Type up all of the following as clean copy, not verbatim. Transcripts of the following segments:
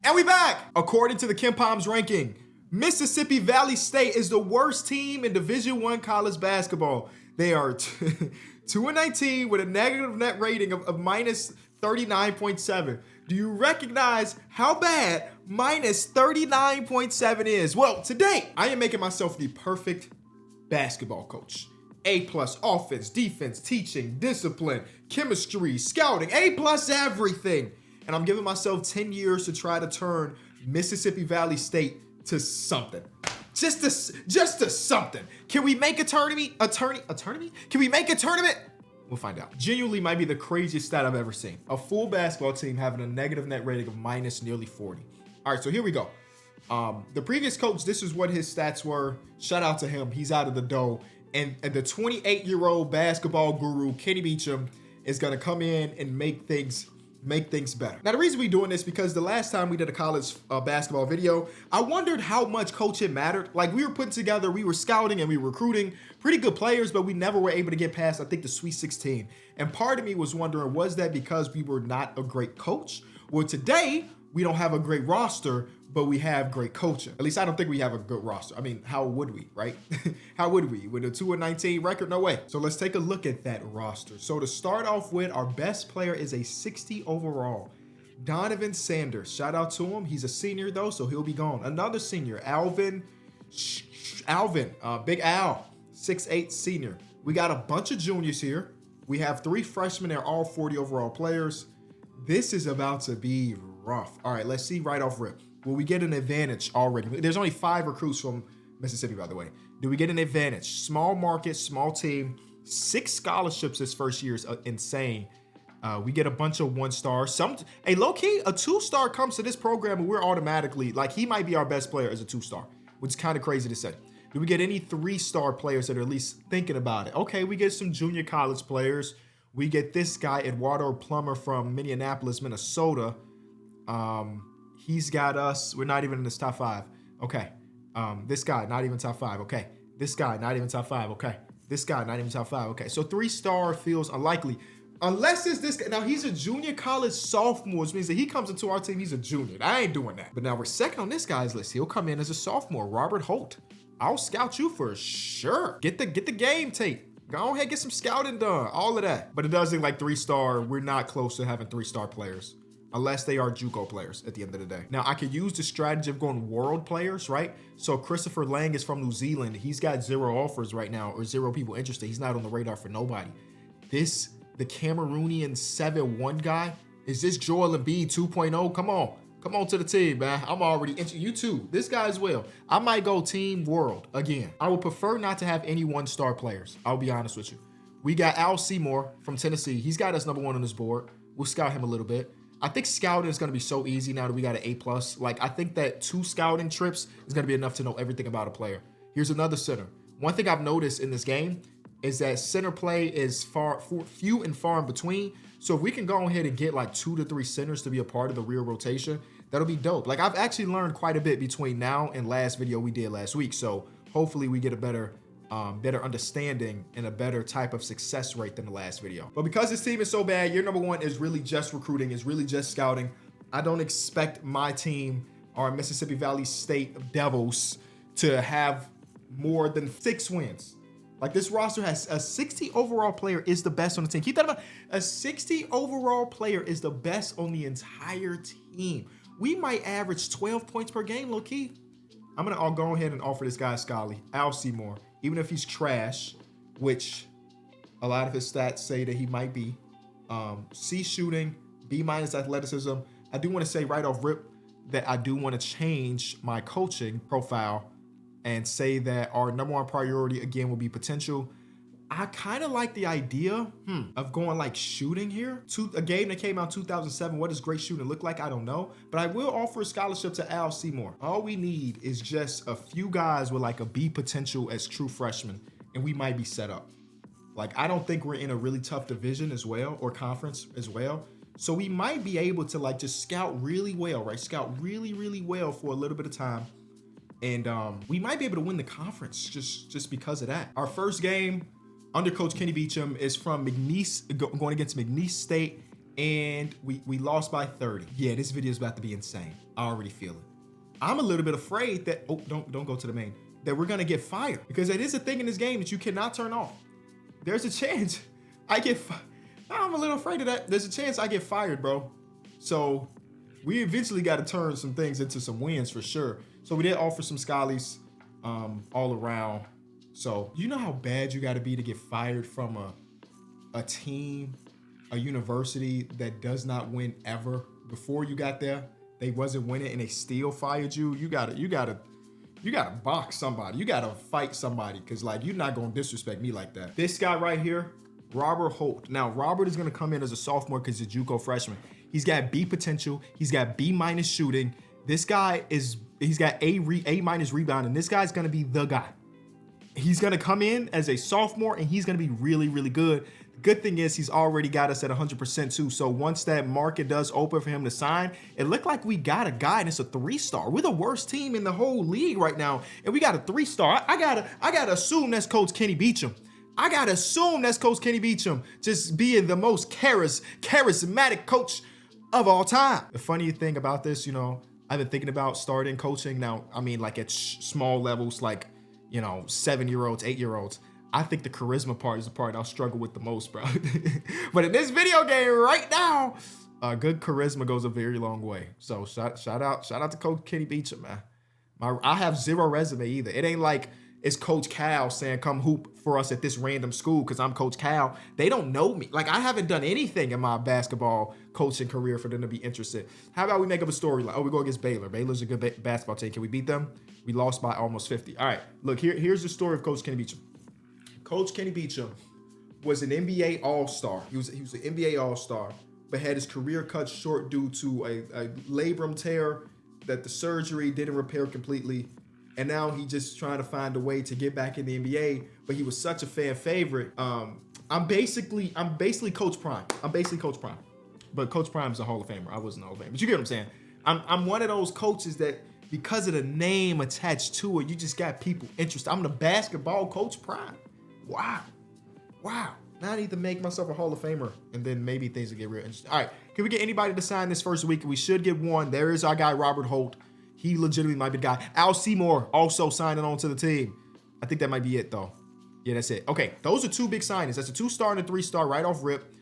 And we back! According to the Ken Palms ranking, Mississippi Valley State is the worst team in Division I college basketball. They are 2-19 with a negative net rating of minus 39.7. Do you recognize how bad minus 39.7 is? Well, today, I am making myself the perfect basketball coach. A+ offense, defense, teaching, discipline, chemistry, scouting, A+ everything. And I'm giving myself 10 years to try to turn Mississippi Valley State to something. Just to something. Can we make a tournament? Can we make a tournament? We'll find out. Genuinely might be the craziest stat I've ever seen. A full basketball team having a negative net rating of minus nearly 40. All right, so here we go. The previous coach, this is what his stats were. Shout out to him. He's out of the dough. And the 28-year-old basketball guru, Kenny Beecham, is going to come in and make things better. Now, the reason we're doing this because the last time we did a college basketball video, I wondered how much coaching mattered. Like, we were putting together, we were scouting and we were recruiting pretty good players, but we never were able to get past, I think, the Sweet 16. And part of me was wondering, was that because we were not a great coach? Well, today, we don't have a great roster, but we have great coaching. At least I don't think we have a good roster. I mean, how would we, right? How would we? With a 2-19 record? No way. So let's take a look at that roster. So to start off with, our best player is a 60 overall. Donovan Sanders. Shout out to him. He's a senior though, so he'll be gone. Another senior, Alvin, Big Al, 6'8" senior. We got a bunch of juniors here. We have 3 freshmen. They're all 40 overall players. This is about to be rough. All right, let's see right off rip. Will we get an advantage already? There's only 5 recruits from Mississippi, by the way. Do we get an advantage? Small market, small team, 6 scholarships this first year is insane. We get a bunch of 1-stars. Hey, low-key, a 2-star comes to this program and we're automatically, like, he might be our best player as a 2-star, which is kind of crazy to say. Do we get any 3-star players that are at least thinking about it? Okay, we get some junior college players. We get this guy, Eduardo Plummer from Minneapolis, Minnesota. He's got us. We're not even in this top 5. Okay. This guy, not even top 5. Okay. This guy, not even top 5. Okay. This guy, not even top 5. Okay. So 3-star feels unlikely. Unless it's this guy. Now, he's a junior college sophomore, which means that he comes into our team, he's a junior. I ain't doing that. But now we're second on this guy's list. He'll come in as a sophomore, Robert Holt. I'll scout you for sure. Get the game tape. Go ahead, get some scouting done. All of that. But it does look like 3-star. We're not close to having 3-star players. Unless they are JUCO players at the end of the day. Now, I could use the strategy of going world players, right? So Christopher Lang is from New Zealand. He's got 0 offers right now or 0 people interested. He's not on the radar for nobody. The Cameroonian 7-1 guy, is this Joel Embiid 2.0? Come on to the team, man. I'm already into you too. This guy as well. I might go team world again. I would prefer not to have any 1-star players. I'll be honest with you. We got Al Seymour from Tennessee. He's got us number 1 on this board. We'll scout him a little bit. I think scouting is going to be so easy now that we got an A+. Like, I think that 2 scouting trips is going to be enough to know everything about a player. Here's another center. One thing I've noticed in this game is that center play is few and far in between. So if we can go ahead and get like 2 to 3 centers to be a part of the real rotation, that'll be dope. Like, I've actually learned quite a bit between now and last video we did last week. So hopefully we get a better understanding and a better type of success rate than the last video. But because this team is so bad, year number 1 is really just recruiting, is really just scouting. I don't expect my team, our Mississippi Valley State Devils, to have more than 6 wins. Like, this roster has a 60 overall player is the best on the team. Keep that in mind. A 60 overall player is the best on the entire team. We might average 12 points per game, low-key. I'll go ahead and offer this guy a Scully, Al Seymour. Even if he's trash, which a lot of his stats say that he might be. C shooting, B- athleticism. I do want to say right off rip that I do want to change my coaching profile and say that our number 1 priority again will be potential. I kind of like the idea of going like shooting here. A game that came out in 2007. What does great shooting look like? I don't know. But I will offer a scholarship to Al Seymour. All we need is just a few guys with like a B potential as true freshmen, and we might be set up. Like, I don't think we're in a really tough division as well, or conference as well. So we might be able to like just scout really well, right? Scout really, really well for a little bit of time. And we might be able to win the conference just because of that. Our first game under Coach Kenny Beecham is from McNeese, going against McNeese State and we lost by 30. Yeah, this video is about to be insane. I already feel it. I'm a little bit afraid that, oh, don't go to the main, that we're gonna get fired, because it is a thing in this game that you cannot turn off. There's a chance I'm a little afraid of that. There's a chance I get fired, bro. So we eventually got to turn some things into some wins for sure. So we did offer some Scallies all around. So you know how bad you got to be to get fired from a team, a university that does not win ever. Before you got there, they wasn't winning and they still fired you. You gotta box somebody. You gotta fight somebody, because like you're not gonna disrespect me like that. This guy right here, Robert Holt. Now Robert is gonna come in as a sophomore because he's a JUCO freshman. He's got B potential. He's got B- shooting. This guy he's got A- rebound, and this guy's gonna be the guy. He's gonna come in as a sophomore and he's gonna be really, really good. The good thing is he's already got us at 100% too. So once that market does open for him to sign, it looked like we got a guy and it's a 3-star. We're the worst team in the whole league right now, and we got a 3-star. I gotta assume that's Coach Kenny Beecham. I gotta assume that's Coach Kenny Beecham, just being the most charismatic coach of all time. The funny thing about this, you know, I've been thinking about starting coaching now. I mean, like at small levels, like, you know, 7-year-olds, 8-year-olds. I think the charisma part is the part I'll struggle with the most, bro. But in this video game right now, good charisma goes a very long way. So shout out to Coach Kenny Beecham, man. I have zero resume either. It ain't like it's Coach Cal saying come hoop for us at this random school because I'm Coach Cal. They don't know me. Like, I haven't done anything in my basketball coaching career for them to be interested. How about we make up a storyline? Oh, we go against Baylor. Baylor's a good basketball team. Can we beat them? We lost by almost 50. All right, look, here's the story of Coach Kenny Beecham. Coach Kenny Beecham was an NBA All-Star. He was an NBA All-Star, but had his career cut short due to a labrum tear that the surgery didn't repair completely. And now he's just trying to find a way to get back in the NBA, but he was such a fan favorite. I'm basically Coach Prime. But Coach Prime's a Hall of Famer. I wasn't a Hall of Famer, but you get what I'm saying. I'm one of those coaches that, because of the name attached to it, you just got people interested. I'm the basketball Coach Prime. Wow. Now I need to make myself a Hall of Famer, and then maybe things will get real interesting. All right, can we get anybody to sign this first week? We should get one. There is our guy, Robert Holt. He legitimately might be the guy. Al Seymour also signing on to the team. I think that might be it, though. Yeah, that's it. Okay, those are two big signings. That's a 2-star and a 3-star right off rip.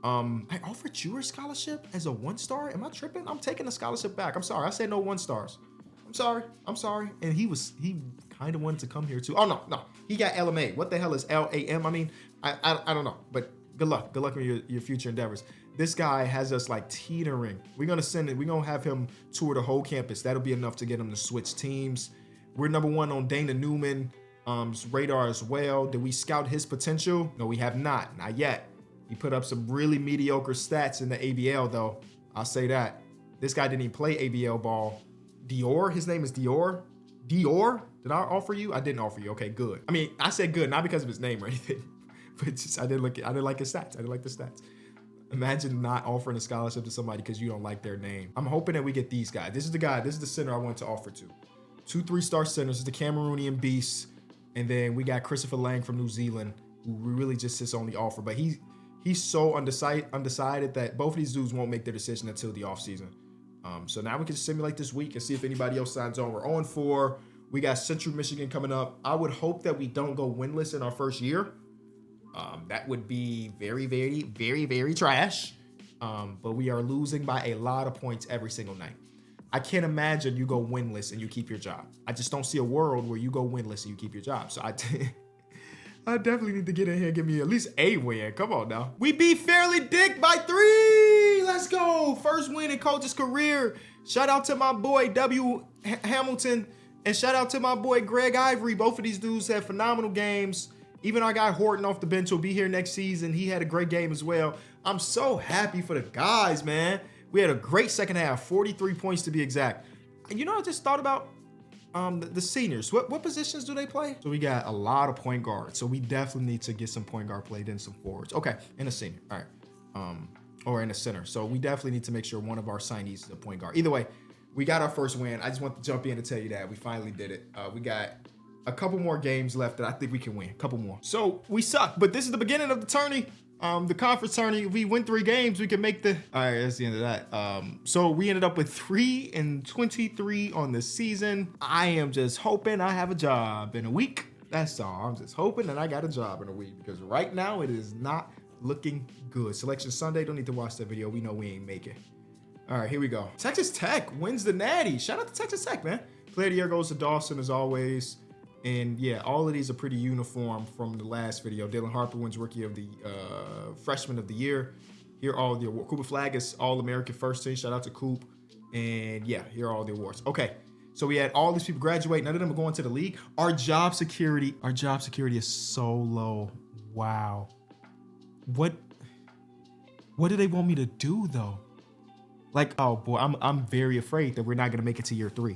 I offered you a scholarship as a 1-star. Am I tripping? I'm taking the scholarship back. I'm sorry. I said no 1-stars. I'm sorry. And he kind of wanted to come here too. Oh, no. He got LMA. What the hell is LAM? I mean, I don't know. But good luck. Good luck with your future endeavors. This guy has us like teetering. We're going to have him tour the whole campus. That'll be enough to get him to switch teams. We're number 1 on Dana Newman's radar as well. Did we scout his potential? No, we have not. Not yet. He put up some really mediocre stats in the ABL, though. I'll say that. This guy didn't even play ABL ball. Dior, his name is Dior. Dior, did I offer you? I didn't offer you. Okay, good. I mean, I said good, not because of his name or anything, but just I didn't like his stats. I didn't like the stats. Imagine not offering a scholarship to somebody because you don't like their name. I'm hoping that we get these guys. This is the center I want to offer to. 2 3-star centers. This is the Cameroonian beast. And then we got Christopher Lang from New Zealand, who really just sits on the offer. But he's so undecided that both of these dudes won't make their decision until the offseason. So now we can simulate this week and see if anybody else signs on. We're 0-4. We got Central Michigan coming up. I would hope that we don't go winless in our first year. That would be very, very, very, very trash. But we are losing by a lot of points every single night. I can't imagine you go winless and you keep your job. I just don't see a world where you go winless and you keep your job. So I definitely need to get in here and give me at least a win. Come on now. We beat Fairleigh Dick by 3. Let's go. First win in coach's career. Shout out to my boy W. Hamilton, and shout out to my boy Greg Ivory. Both of these dudes had phenomenal games. Even our guy Horton off the bench will be here next season. He had a great game as well. I'm so happy for the guys, man. We had a great second half, 43 points to be exact. And you know, I just thought about the seniors. What positions do they play? So we got a lot of point guards. So we definitely need to get some point guard play, then some forwards. Okay, and a senior. All right. Or in a center. So we definitely need to make sure one of our signees is a point guard. Either way, we got our first win. I just want to jump in and tell you that we finally did it. We got a couple more games left that I think we can win. A couple more. So we suck, but this is the beginning of the tourney. The conference tourney, if we win 3 games, we can make the. All right, that's the end of that. So we ended up with 3-23 on the season. I am just hoping I have a job in a week. That's all. I'm just hoping that I got a job in a week because right now it is not looking good. Selection Sunday. Don't need to watch that video. We know we ain't making. All right, here we go. Texas Tech wins the Natty. Shout out to Texas Tech, man. Player of the year goes to Dawson as always. And yeah, all of these are pretty uniform from the last video. Dylan Harper wins Rookie of the Freshman of the Year. Here are all the awards. Cooper Flagg is All-American First Team. Shout out to Coop. And yeah, here are all the awards. Okay, so we had all these people graduate. None of them are going to the league. Our job security is so low. Wow. What do they want me to do though? Like, oh boy, I'm very afraid that we're not gonna make it to year 3.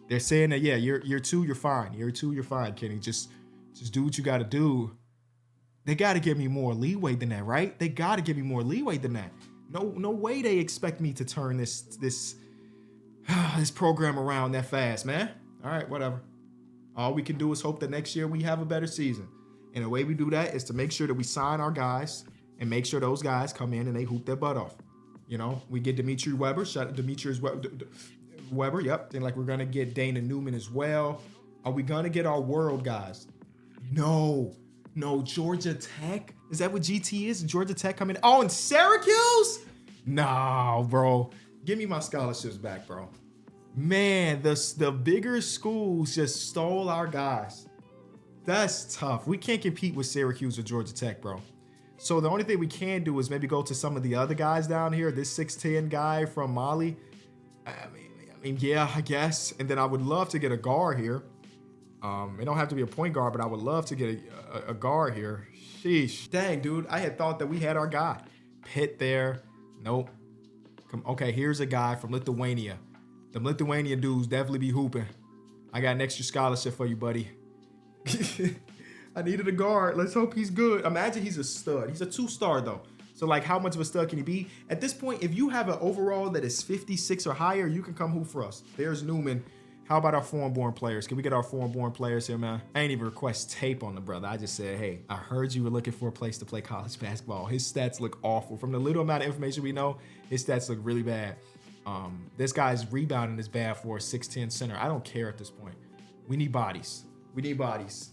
They're saying that, yeah, year 2, you're fine. Year 2, you're fine, Kenny. Just do what you got to do. They got to give me more leeway than that, right? They got to give me more leeway than that. No way they expect me to turn this program around that fast, man. All right, whatever. All we can do is hope that next year we have a better season. And the way we do that is to make sure that we sign our guys and make sure those guys come in and they hoop their butt off. You know, we get Dimitri Weber. Shout out Demetrius Weber, yep. Then like we're gonna get Dana Newman as well. Are we gonna get our world guys? No, Georgia Tech. Is that what GT is? Georgia Tech coming? Oh, and Syracuse? No, bro. Give me my scholarships back, bro. Man, the bigger schools just stole our guys. That's tough. We can't compete with Syracuse or Georgia Tech, bro. So the only thing we can do is maybe go to some of the other guys down here. This 6'10" guy from Mali. I mean, yeah, I guess. And then I would love to get a guard here. It don't have to be a point guard, but I would love to get a guard here. Sheesh. Dang, dude. I had thought that we had our guy. Pitt there. Nope. Okay, here's a guy from Lithuania. Them Lithuanian dudes definitely be hooping. I got an extra scholarship for you, buddy. I needed a guard. Let's hope he's good. Imagine he's a stud. He's a 2-star, though. So, like, how much of a stud can he be? At this point, if you have an overall that is 56 or higher, you can come hoop for us. There's Newman. How about our foreign-born players? Can we get our foreign-born players here, man? I ain't even request tape on the brother. I just said, hey, I heard you were looking for a place to play college basketball. His stats look awful. From the little amount of information we know, his stats look really bad. This guy's rebounding is bad for a 6'10" center. I don't care at this point. We need bodies. We need bodies.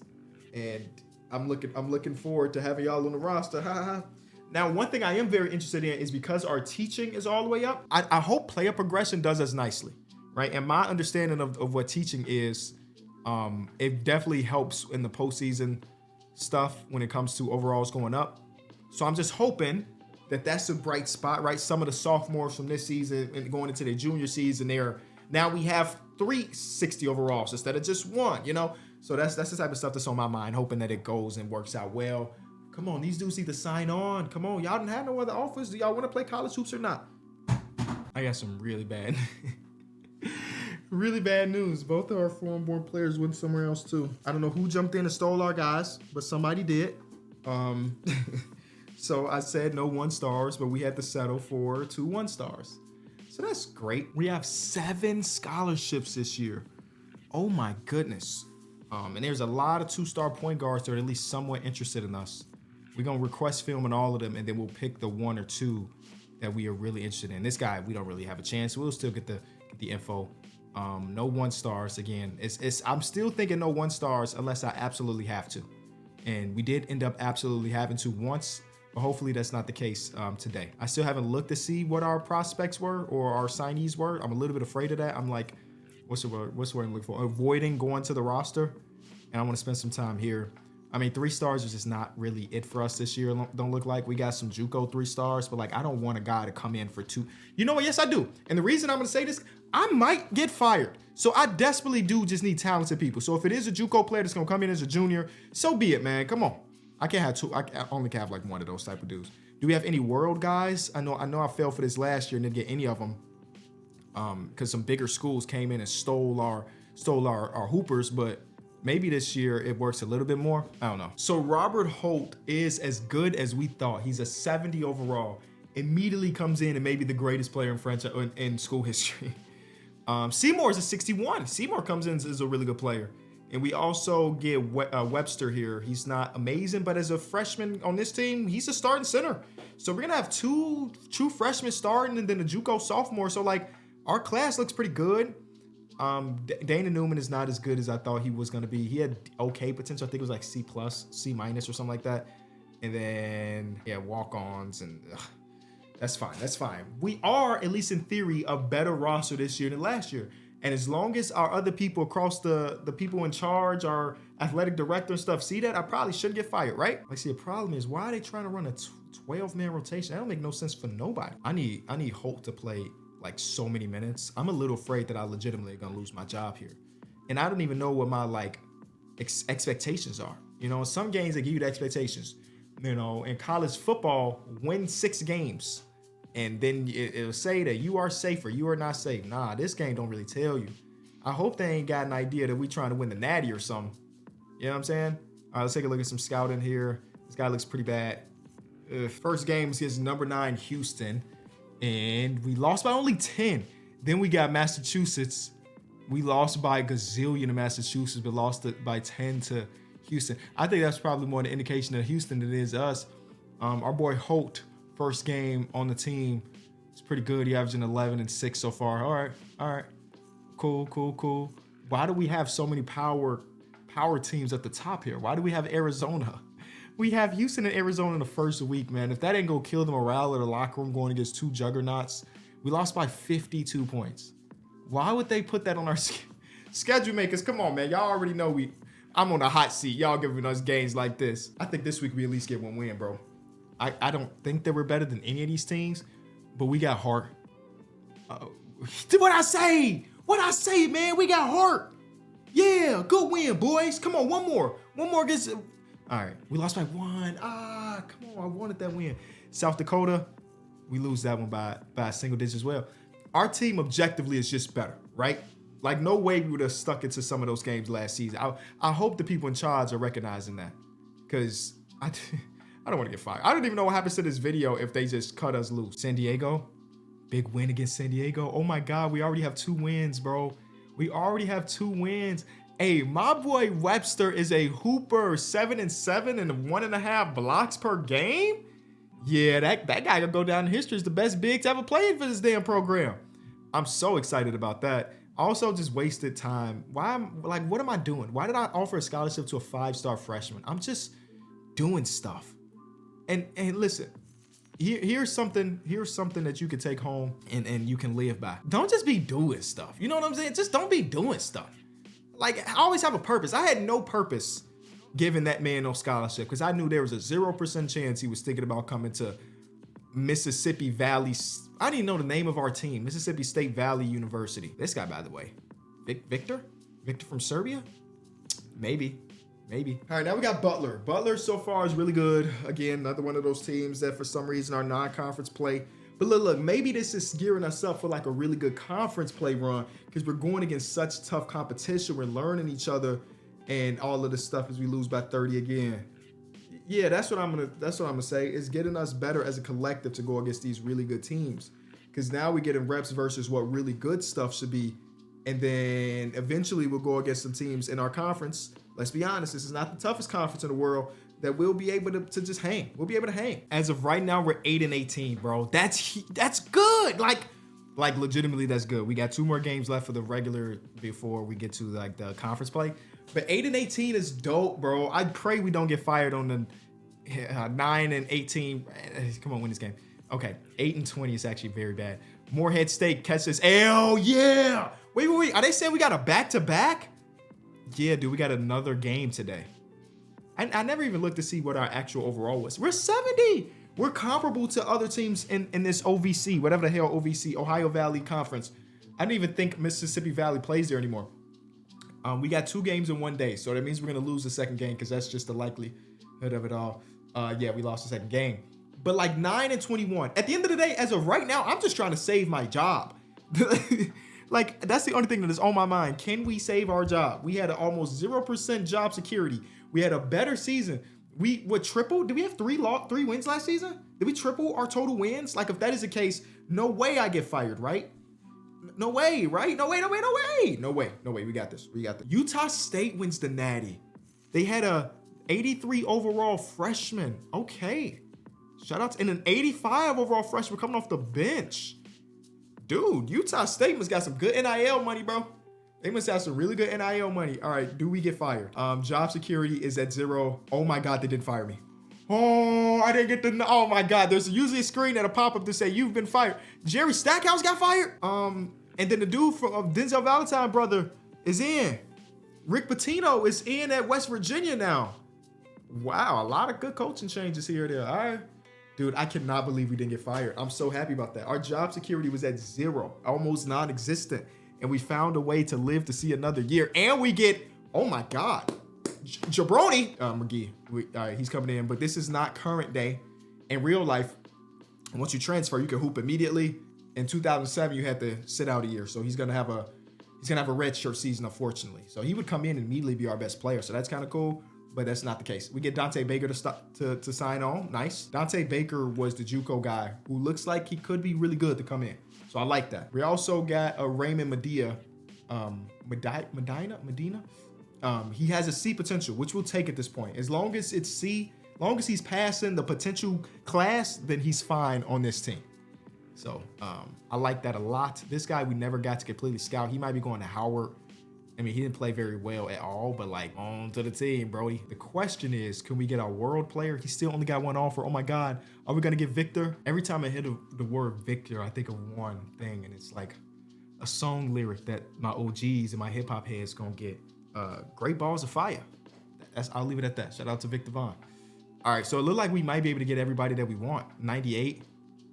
And I'm looking forward to having y'all on the roster. Ha ha. Now, one thing I am very interested in is because our teaching is all the way up, I hope player progression does us nicely, right? And my understanding of what teaching is, it definitely helps in the postseason stuff when it comes to overalls going up. So I'm just hoping that that's a bright spot, right? Some of the sophomores from this season and going into their junior season, now we have 360 overalls instead of just 1, you know? So that's the type of stuff that's on my mind, hoping that it goes and works out well. Come on, these dudes need to sign on. Come on, y'all didn't have no other offers. Do y'all want to play college hoops or not? I got some really bad, really bad news. Both of our foreign-born players went somewhere else too. I don't know who jumped in and stole our guys, but somebody did. So I said no 1-stars, but we had to settle for 2 1-stars. So that's great. We have 7 scholarships this year. Oh my goodness. And there's a lot of 2-star point guards that are at least somewhat interested in us. We're going to request film on all of them, and then we'll pick the 1 or 2 that we are really interested in. This guy, we don't really have a chance. We'll still get the info. No 1-stars. Again, I'm still thinking no 1-stars unless I absolutely have to. And we did end up absolutely having to once, but hopefully that's not the case today. I still haven't looked to see what our prospects were or our signees were. I'm a little bit afraid of that. I'm like, what's the word I'm looking for? Avoiding going to the roster. And I want to spend some time here. I mean, 3 stars is just not really it for us this year. Don't look like we got some JUCO 3 stars, but like, I don't want a guy to come in for 2. You know what? Yes, I do. And the reason I'm going to say this, I might get fired. So I desperately do just need talented people. So if it is a JUCO player that's going to come in as a junior, so be it, man. Come on. I can't have 2. I only can have like 1 of those type of dudes. Do we have any world guys? I know I fell for this last year and didn't get any of them. Because some bigger schools came in and stole our hoopers, but maybe this year it works a little bit more. I don't know. So Robert Holt is as good as we thought. He's a 70 overall. Immediately comes in and maybe the greatest player in franchise in school history. Seymour is a 61. Seymour comes in as a really good player. And we also get Webster here. He's not amazing, but as a freshman on this team, he's a starting center. So we're gonna have two true freshmen starting and then a JUCO sophomore. So like our class looks pretty good. Dana Newman is not as good as I thought he was gonna be. He had okay potential. I think it was like C+, C- or something like that. And then yeah, walk-ons and that's fine. That's fine. We are, at least in theory, a better roster this year than last year. And as long as our other people across the people in charge, our athletic director and stuff see that, I probably shouldn't get fired, right? Like, see, the problem is why are they trying to run a 12-man rotation? That don't make no sense for nobody. I need Holt to play like so many minutes. I'm a little afraid that I legitimately gonna lose my job here. And I don't even know what my like expectations are. You know, in some games they give you the expectations. You know, in college football, win 6 games. And then it'll say that you are safe or you are not safe. Nah, this game don't really tell you. I hope they ain't got an idea that we trying to win the Natty or something. You know what I'm saying? All right, let's take a look at some scouting here. This guy looks pretty bad. First game is against number 9 Houston. And we lost by only 10. Then we got Massachusetts. We lost by a gazillion to Massachusetts, but lost it by 10 to Houston. I think that's probably more an indication of Houston than it is us. Our boy Holt, first game on the team, it's pretty good. He averaging 11 and 6 so far. All right. Cool. Why do we have so many power teams at the top here? Why do we have Arizona? We have Houston and Arizona in the first week, man. If that ain't gonna kill the morale of the locker room going against 2 juggernauts, we lost by 52 points. Why would they put that on our schedule makers? Come on, man. Y'all already know I'm on a hot seat. Y'all giving us games like this. I think this week we at least get 1 win, bro. I don't think that we're better than any of these teams, but we got heart. What I say, man? We got heart. Yeah, good win, boys. Come on, one more against. All right, we lost by 1. Come on, I wanted that win. South Dakota, we lose that one by a single digit as well. Our team objectively is just better, right? Like no way we would have stuck into some of those games last season. I hope the people in charge are recognizing that, because I don't want to get fired. I don't even know what happens to this video if they just cut us loose. San Diego, big win against San Diego. Oh my God, we already have 2 wins, bro. We already have 2 wins. Hey, my boy Webster is a hooper, 7 and 7 and 1.5 blocks per game. Yeah, that guy could go down in history as the best bigs ever played for this damn program. I'm so excited about that. Also, just wasted time. What am I doing? Why did I offer a scholarship to a 5-star freshman? I'm just doing stuff. And listen, here's something that you can take home and you can live by. Don't just be doing stuff. You know what I'm saying? Just don't be doing stuff. Like, I always have a purpose. I had no purpose giving that man no scholarship because I knew there was a 0% chance he was thinking about coming to Mississippi Valley. I didn't even know the name of our team, Mississippi State Valley University. This guy, by the way, Victor from Serbia? Maybe. All right, now we got Butler. Butler so far is really good. Again, another one of those teams that for some reason are non-conference play. But look, maybe this is gearing us up for like a really good conference play run because we're going against such tough competition. We're learning each other and all of this stuff as we lose by 30 again. Yeah, that's what I'm gonna say. It's getting us better as a collective to go against these really good teams. Because now we're getting reps versus what really good stuff should be. And then eventually we'll go against some teams in our conference. Let's be honest, this is not the toughest conference in the world that we'll be able to just hang. We'll be able to hang. As of right now, we're 8 and 18, bro. That's good. Like legitimately, that's good. We got 2 more games left for the regular before we get to like the conference play. But 8 and 18 is dope, bro. I pray we don't get fired on the 9 and 18. Come on, win this game. Okay, 8 and 20 is actually very bad. Morehead State catches L. Yeah. Wait. Are they saying we got a back-to-back? Yeah, dude, we got another game today. I never even looked to see what our actual overall was. We're 70. We're comparable to other teams in this OVC, whatever the hell OVC, Ohio Valley Conference. I didn't even think Mississippi Valley plays there anymore. We got 2 games in 1 day, so that means we're going to lose the second game because that's just the likelihood of it all. Yeah, we lost the second game. But like 9 and 21. At the end of the day, as of right now, I'm just trying to save my job. Like, that's the only thing that is on my mind. Can we save our job? We had an almost 0% job security. We had a better season. We would triple. Did we have 3 wins last season? Did we triple our total wins? Like, if that is the case, no way I get fired, right? No way, right? No way, no way, no way. No way, no way. We got this. We got this. Utah State wins the Natty. They had a 83 overall freshman. Okay. Shout out to, and an 85 overall freshman coming off the bench. Dude, Utah State must got some good NIL money, bro. They must have some really good NIL money. All right, do we get fired? Job security is at 0. Oh my God, they didn't fire me. Oh, I didn't get the, oh my God. There's usually a screen that'll pop up to say you've been fired. Jerry Stackhouse got fired. And then the dude from Denzel Valentine brother is in. Rick Pitino is in at West Virginia now. Wow, a lot of good coaching changes here there. All right. Dude, I cannot believe we didn't get fired. I'm so happy about that. Our job security was at 0, almost non-existent. And we found a way to live to see another year. And we get, oh my God, Jabroni McGee. All right, he's coming in, but this is not current day. In real life, once you transfer, you can hoop immediately. In 2007, you had to sit out a year. So he's gonna have a red shirt season, unfortunately. So he would come in and immediately be our best player. So that's kind of cool, but that's not the case. We get Dante Baker to sign on. Nice. Dante Baker was the JUCO guy who looks like he could be really good to come in. So I like that. We also got a Raymond Medina. He has a C potential, which we'll take at this point. As long as it's C, as long as he's passing the potential class, then he's fine on this team. So I like that a lot. This guy we never got to completely scout. He might be going to Howard. I mean, he didn't play very well at all, but like on to the team, Brody. The question is, can we get our world player? He still only got one offer. Oh my God, are we gonna get Victor? Every time I hear the word Victor, I think of one thing, and it's like a song lyric that my OGs and my hip hop heads gonna get. Great Balls of Fire. I'll leave it at that. Shout out to Victor Vaughn. All right, so it looked like we might be able to get everybody that we want. 98.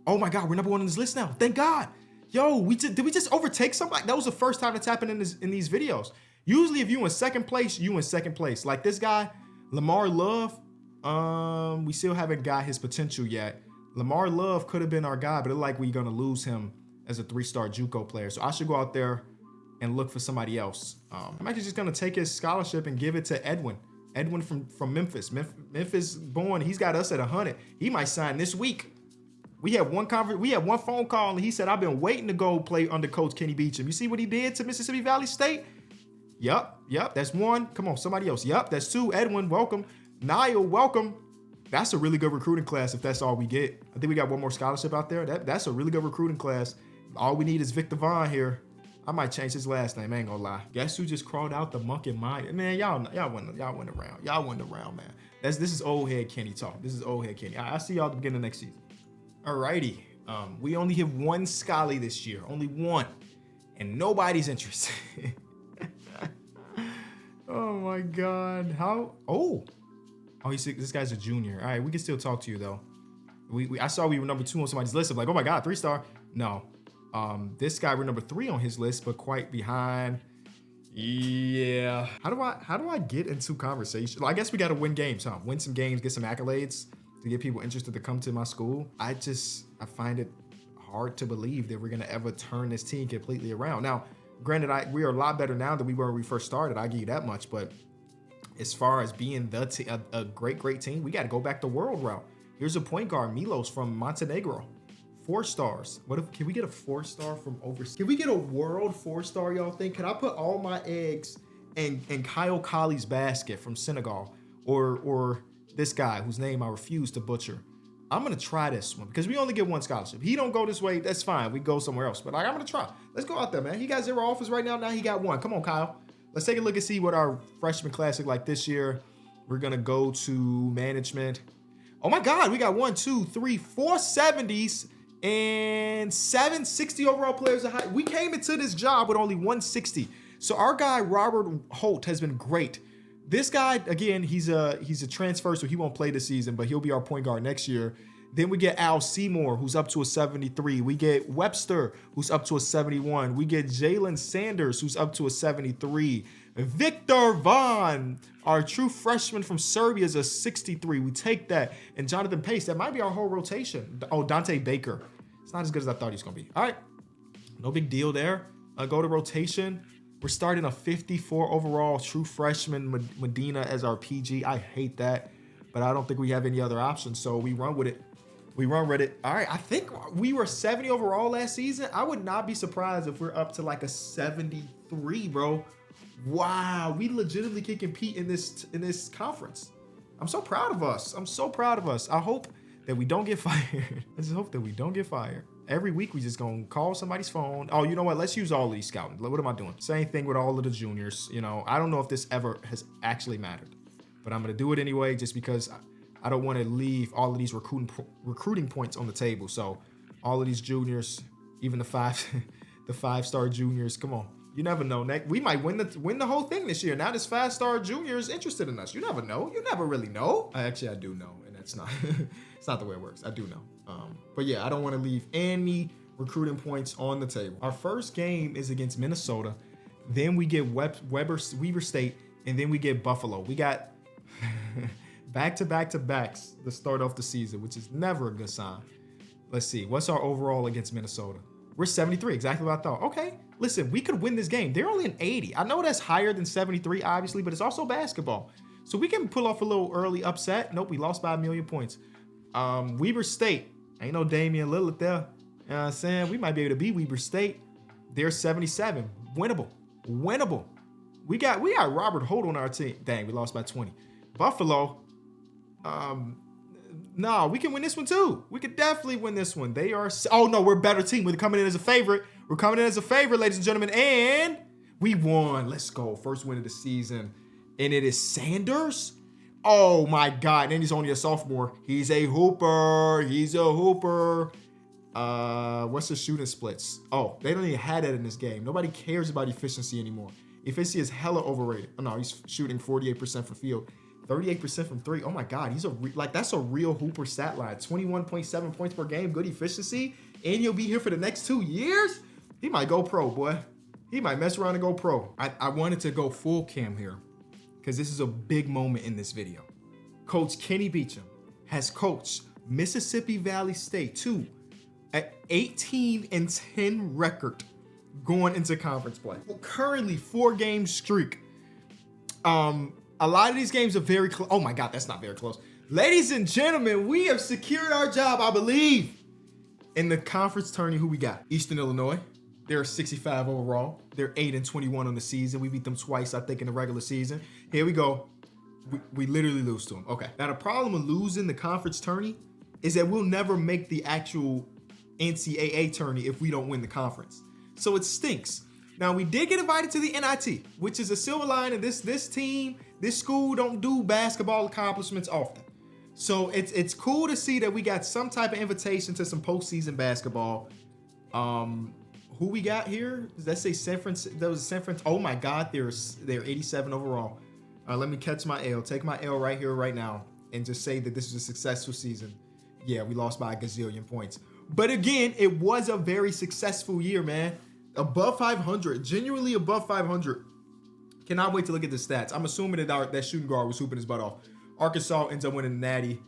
Oh my God, we're number 1 on this list now. Thank God. Yo, did we just overtake somebody? That was the first time it's happened in these videos. Usually if you in second place, you in second place. Like this guy, Lamar Love, we still haven't got his potential yet. Lamar Love could have been our guy, but it looked like we're gonna lose him as a 3-star JUCO player. So I should go out there and look for somebody else. I'm actually just gonna take his scholarship and give it to Edwin. Edwin from Memphis. Memphis born, he's got us at 100. He might sign this week. We had one phone call and he said, I've been waiting to go play under Coach Kenny Beecham. You see what he did to Mississippi Valley State? Yup, that's 1. Come on, somebody else. Yup, that's 2. Edwin, welcome. Niall, welcome. That's a really good recruiting class if that's all we get. I think we got one more scholarship out there. That's a really good recruiting class. All we need is Victor Vaughn here. I might change his last name, I ain't gonna lie. Guess who just crawled out the monkey mind? Man, y'all went around. Y'all went around, man. This is old head Kenny talk. This is old head Kenny. I'll see y'all at the beginning of next season. Alrighty, we only have 1 Scully this year, only 1, and nobody's interested. Oh my God, how? Oh, this guy's a junior. All right, we can still talk to you though. I saw we were number 2 on somebody's list. I'm like, oh my God, 3-star. No, this guy we're number 3 on his list, but quite behind. Yeah. How do I get into conversation? Well, I guess we got to win games, huh? Win some games, get some accolades to get people interested to come to my school. I find it hard to believe that we're gonna ever turn this team completely around. Now, granted, we are a lot better now than we were when we first started. I give you that much. But as far as being a great team, we got to go back the world route. Here's a point guard, Milos from Montenegro, 4 stars. Can we get a 4-star from overseas? Can we get a world 4-star? Y'all think? Can I put all my eggs in Kyle Colley's basket from Senegal, or this guy whose name I refuse to butcher? I'm gonna try this one because we only get 1 scholarship. He don't go this way, that's fine. We go somewhere else. But I'm gonna try. Let's go out there, man. He got 0 offers right now. Now he got 1. Come on, Kyle. Let's take a look and see what our freshman classic like this year. We're gonna go to management. Oh my God, we got 1, 2, 3, 4 70s and 7 60 overall players. We came into this job with only 160. So our guy Robert Holt has been great. This guy, again, he's a transfer, so he won't play this season, but he'll be our point guard next year. Then we get Al Seymour, who's up to a 73. We get Webster, who's up to a 71. We get Jalen Sanders, who's up to a 73. Victor Vaughn, our true freshman from Serbia, is a 63. We take that. And Jonathan Pace, that might be our whole rotation. Oh, Dante Baker. It's not as good as I thought he was going to be. All right, no big deal there. Go to rotation. We're starting a 54 overall true freshman Medina as our PG. I hate that, but I don't think we have any other options, so we run with it. We run Reddit. All right, I think we were 70 overall last season. I would not be surprised if we're up to like a 73, bro. Wow, we legitimately can compete in this conference. I'm so proud of us. I'm so proud of us. I hope that we don't get fired. I just hope that we don't get fired. Every week we just gonna call somebody's phone. Oh, you know what? Let's use all of these scouting. What am I doing? Same thing with all of the juniors. You know, I don't know if this ever has actually mattered, but I'm gonna do it anyway just because I don't want to leave all of these recruiting points on the table. So all of these juniors, even the five-star juniors, come on. You never know. We might win the whole thing this year. Now this 5-star junior is interested in us. You never know. You never really know. Actually, I do know, and that's not it's not the way it works. I do know. But yeah, I don't want to leave any recruiting points on the table. Our first game is against Minnesota. Then we get Weber State, and then we get Buffalo. We got back-to-backs to start off the season, which is never a good sign. Let's see. What's our overall against Minnesota? We're 73, exactly what I thought. Okay, listen, we could win this game. They're only an 80. I know that's higher than 73, obviously, but it's also basketball. So we can pull off a little early upset. Nope, we lost by 1,000,000 points. Weber State. Ain't no Damian Lillard there. You know what I'm saying? We might be able to beat Weber State. They're 77. Winnable. We got Robert Holt on our team. Dang, we lost by 20. Buffalo. No, we can win this one too. We could definitely win this one. They are. Oh no, we're a better team. We're coming in as a favorite. Ladies and gentlemen, and we won. Let's go. First win of the season, and it is Sanders. Oh my God! And he's only a sophomore. He's a hooper. What's the shooting splits? Oh, they don't even have that in this game. Nobody cares about efficiency anymore. Efficiency is hella overrated. Oh no, he's shooting 48% from field. 38% from three. Oh my God, that's a real hooper stat line. 21.7 points per game, good efficiency, and he'll be here for the next 2 years. He might go pro, boy. He might mess around and go pro. I wanted to go full cam here because this is a big moment in this video. Coach Kenny Beecham has coached Mississippi Valley State to an 18-10 record going into conference play. Currently 4-game streak. A lot of these games are very close. Oh my God, that's not very close. Ladies and gentlemen, we have secured our job, I believe. In the conference tourney, who we got? Eastern Illinois. They're 65 overall. They're 8-21 on the season. We beat them twice, I think, in the regular season. Here we go. We literally lose to them. Okay. Now, the problem with losing the conference tourney is that we'll never make the actual NCAA tourney if we don't win the conference. So it stinks. Now, we did get invited to the NIT, which is a silver lining. This school don't do basketball accomplishments often. So it's cool to see that we got some type of invitation to some postseason basketball. Who we got here? Does that say San Francisco? That was San Francisco. Oh my God, they're 87 overall. Let me catch my L. Take my L right here, right now, and just say that this was a successful season. Yeah, we lost by a gazillion points. But again, it was a very successful year, man. Above 500, genuinely above 500. Cannot wait to look at the stats. I'm assuming that shooting guard was hooping his butt off. Arkansas ends up winning the Natty.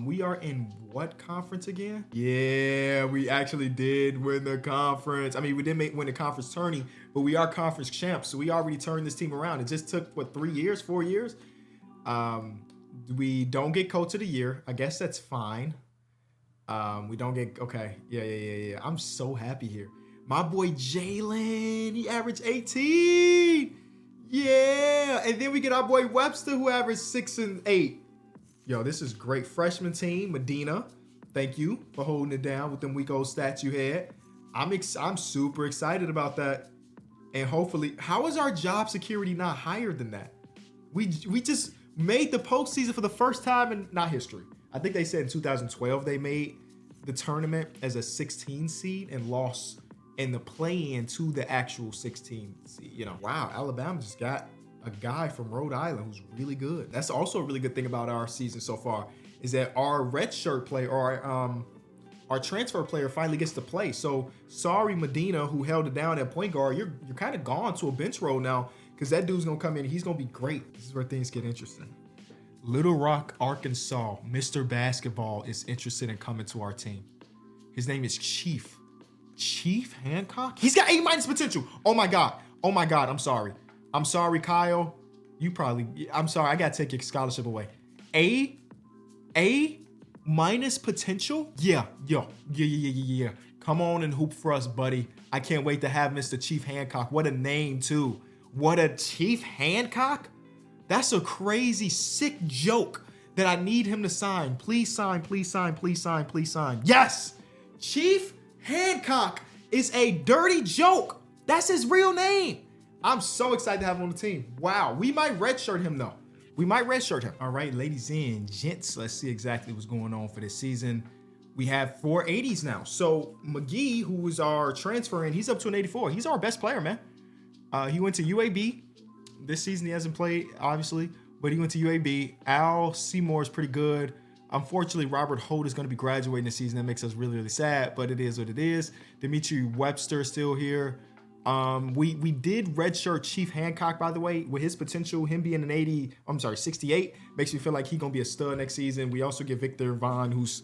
We are in what conference again? Yeah, we actually did win the conference. I mean, we didn't win the conference tourney, but we are conference champs. So we already turned this team around. It just took, 4 years? We don't get coach of the year. I guess that's fine. We don't get, okay. Yeah. I'm so happy here. My boy Jalen, he averaged 18. Yeah, and then we get our boy Webster, who averaged 6 and 8. Yo, this is great. Freshman team, Medina. Thank you for holding it down with them week old stats you had. I'm super excited about that. And hopefully, how is our job security not higher than that? We just made the postseason for the first time in not history. I think they said in 2012 they made the tournament as a 16 seed and lost in the play-in to the actual 16 seed. You know, wow, Alabama just got a guy from Rhode Island who's really good. That's also a really good thing about our season so far is that our redshirt player or our transfer player finally gets to play. So sorry, Medina, who held it down at point guard, you're kind of gone to a bench role now because that dude's gonna come in and he's gonna be great. This is where things get interesting. Little Rock, Arkansas, Mr. Basketball is interested in coming to our team. His name is Chief Hancock? He's got A- potential. Oh my God. I'm sorry, Kyle. I'm sorry. I got to take your scholarship away. minus potential. Yeah. Come on and hoop for us, buddy. I can't wait to have Mr. Chief Hancock. What a name, too. What a Chief Hancock? That's a crazy, sick joke that I need him to sign. Please sign, please sign, please sign, please sign. Yes! Chief Hancock is a dirty joke. That's his real name. I'm so excited to have him on the team. Wow, we might redshirt him though. We might redshirt him. All right, ladies and gents, let's see exactly what's going on for this season. We have 480s now. So McGee, who is our transfer in, he's up to an 84. He's our best player, man. He went to UAB. This season he hasn't played, obviously, but he went to UAB. Al Seymour is pretty good. Unfortunately, Robert Holt is going to be graduating this season. That makes us really, really sad, but it is what it is. Dimitri Webster is still here. We did redshirt Chief Hancock, by the way, with his potential, him being an 68, makes me feel like he's going to be a stud next season. We also get Victor Vaughn, who's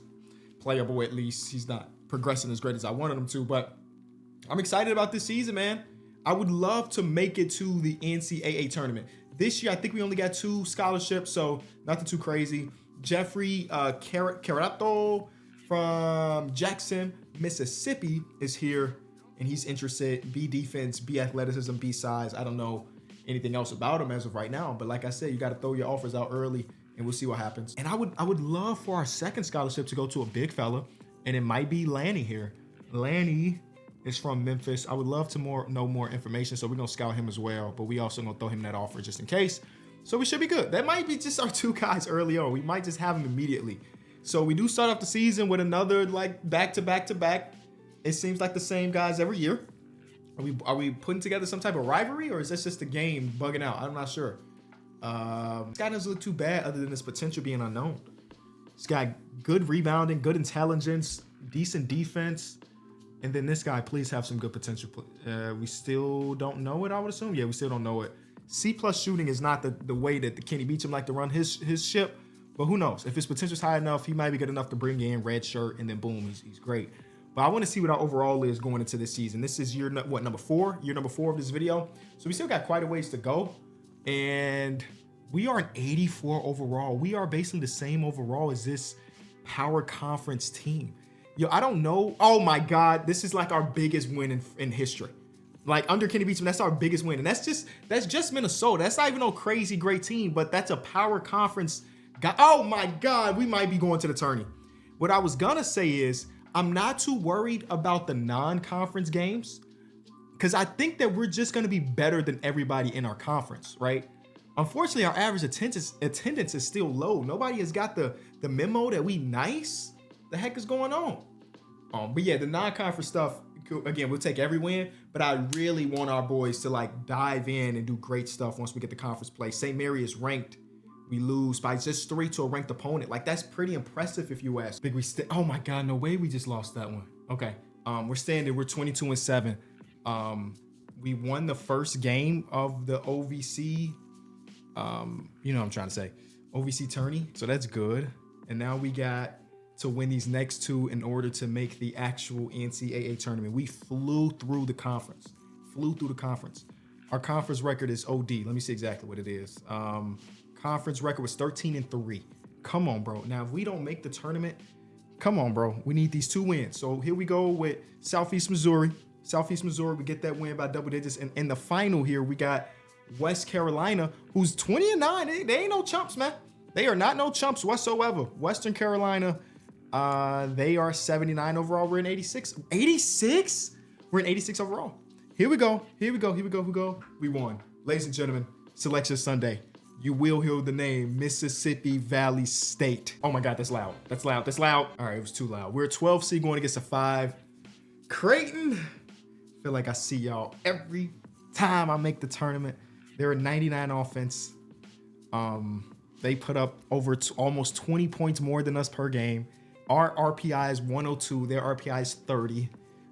playable at least. He's not progressing as great as I wanted him to, but I'm excited about this season, man. I would love to make it to the NCAA tournament. This year, I think we only got 2 scholarships, so nothing too crazy. Jeffrey Carato from Jackson, Mississippi is here, and he's interested. B defense, B athleticism, B size. I don't know anything else about him as of right now, but like I said, you got to throw your offers out early, and we'll see what happens. And I would love for our second scholarship to go to a big fella, and it might be Lanny here. Lanny is from Memphis. I would love to know more information, so we're going to scout him as well, but we also going to throw him that offer just in case. So we should be good. That might be just our 2 guys early on. We might just have them immediately. So we do start off the season with another like back-to-back. It seems like the same guys every year. Are we putting together some type of rivalry, or is this just the game bugging out? I'm not sure. This guy doesn't look too bad other than his potential being unknown. He's got good rebounding, good intelligence, decent defense. And then this guy, please have some good potential. We still don't know it, I would assume. Yeah, we still don't know it. C+ shooting is not the way that the Kenny Beecham like to run his ship, but who knows? If his potential's high enough, he might be good enough to bring in red shirt, and then boom, he's great. But I want to see what our overall is going into this season. This is number 4? Year number 4 of this video. So we still got quite a ways to go, and we are an 84 overall. We are basically the same overall as this power conference team. Yo, I don't know. Oh my God, this is like our biggest win in history. Like under Kenny Beecham, that's our biggest win. And that's just Minnesota. That's not even no crazy great team, but that's a power conference guy. Oh my God, we might be going to the tourney. What I was gonna say is I'm not too worried about the non-conference games because I think that we're just gonna be better than everybody in our conference, right? Unfortunately, our average attendance is still low. Nobody has got the memo that we nice. The heck is going on? But yeah, the non-conference stuff, again, we'll take every win, but I really want our boys to like dive in and do great stuff once we get the conference play. St. Mary is ranked. We lose by just 3 to a ranked opponent. Like that's pretty impressive if you ask. Oh my God, no way we just lost that one. Okay, we're standing, we're 22-7. We won the first game of the OVC, you know what I'm trying to say, OVC tourney. So that's good. And now we got to win these next 2 in order to make the actual NCAA tournament. We flew through the conference. Our conference record is OD. Let me see exactly what it is. Conference record was 13-3. Come on, bro. Now, if we don't make the tournament, come on, bro. We need these 2 wins. So here we go with Southeast Missouri. We get that win by double digits. And in the final here, we got West Carolina, who's 20-9. They ain't no chumps, man. They are not no chumps whatsoever. Western Carolina, they are 79 overall. We're in 86. 86? We're in 86 overall. Here we go. We won. Ladies and gentlemen, Selection Sunday. You will hear the name Mississippi Valley State. Oh my God, that's loud. All right, it was too loud. We're a 12 seed going against a 5. Creighton. I feel like I see y'all every time I make the tournament. They're a 99 offense. They put up over almost 20 points more than us per game. Our RPI is 102. Their RPI is 30.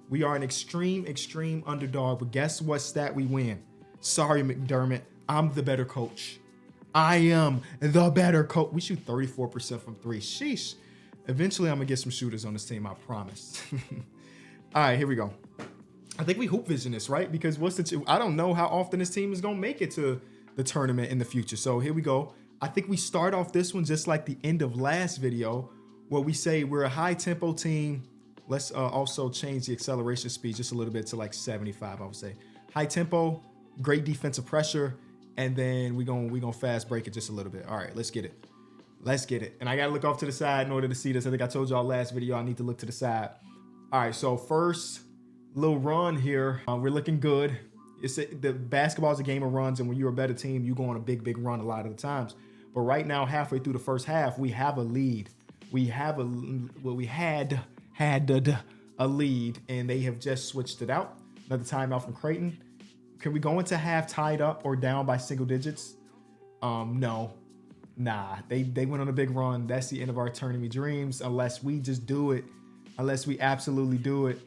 We are an extreme underdog. But guess what stat we win? Sorry, McDermott. I'm the better coach. I am the better coach. We shoot 34% from 3. Sheesh. Eventually, I'm going to get some shooters on this team, I promise. All right, here we go. I think we hoop vision this, right? Because I don't know how often this team is going to make it to the tournament in the future. So here we go. I think we start off this one just like the end of last video Well, we say we're a high tempo team. Let's also change the acceleration speed just a little bit to like 75, I would say. High tempo, great defensive pressure, and then we gonna fast break it just a little bit. All right, let's get it. Let's get it. And I gotta look off to the side in order to see this. I think I told y'all last video I need to look to the side. All right, so first little run here. We're looking good. The basketball is a game of runs, and when you're a better team, you go on a big run a lot of the times. But right now, halfway through the first half, we have a lead. We had a lead, and they have just switched it out. Another timeout from Creighton. Can we go into half tied up or down by single digits? No. Nah, they went on a big run. That's the end of our tournament dreams, unless we just do it. Unless we absolutely do it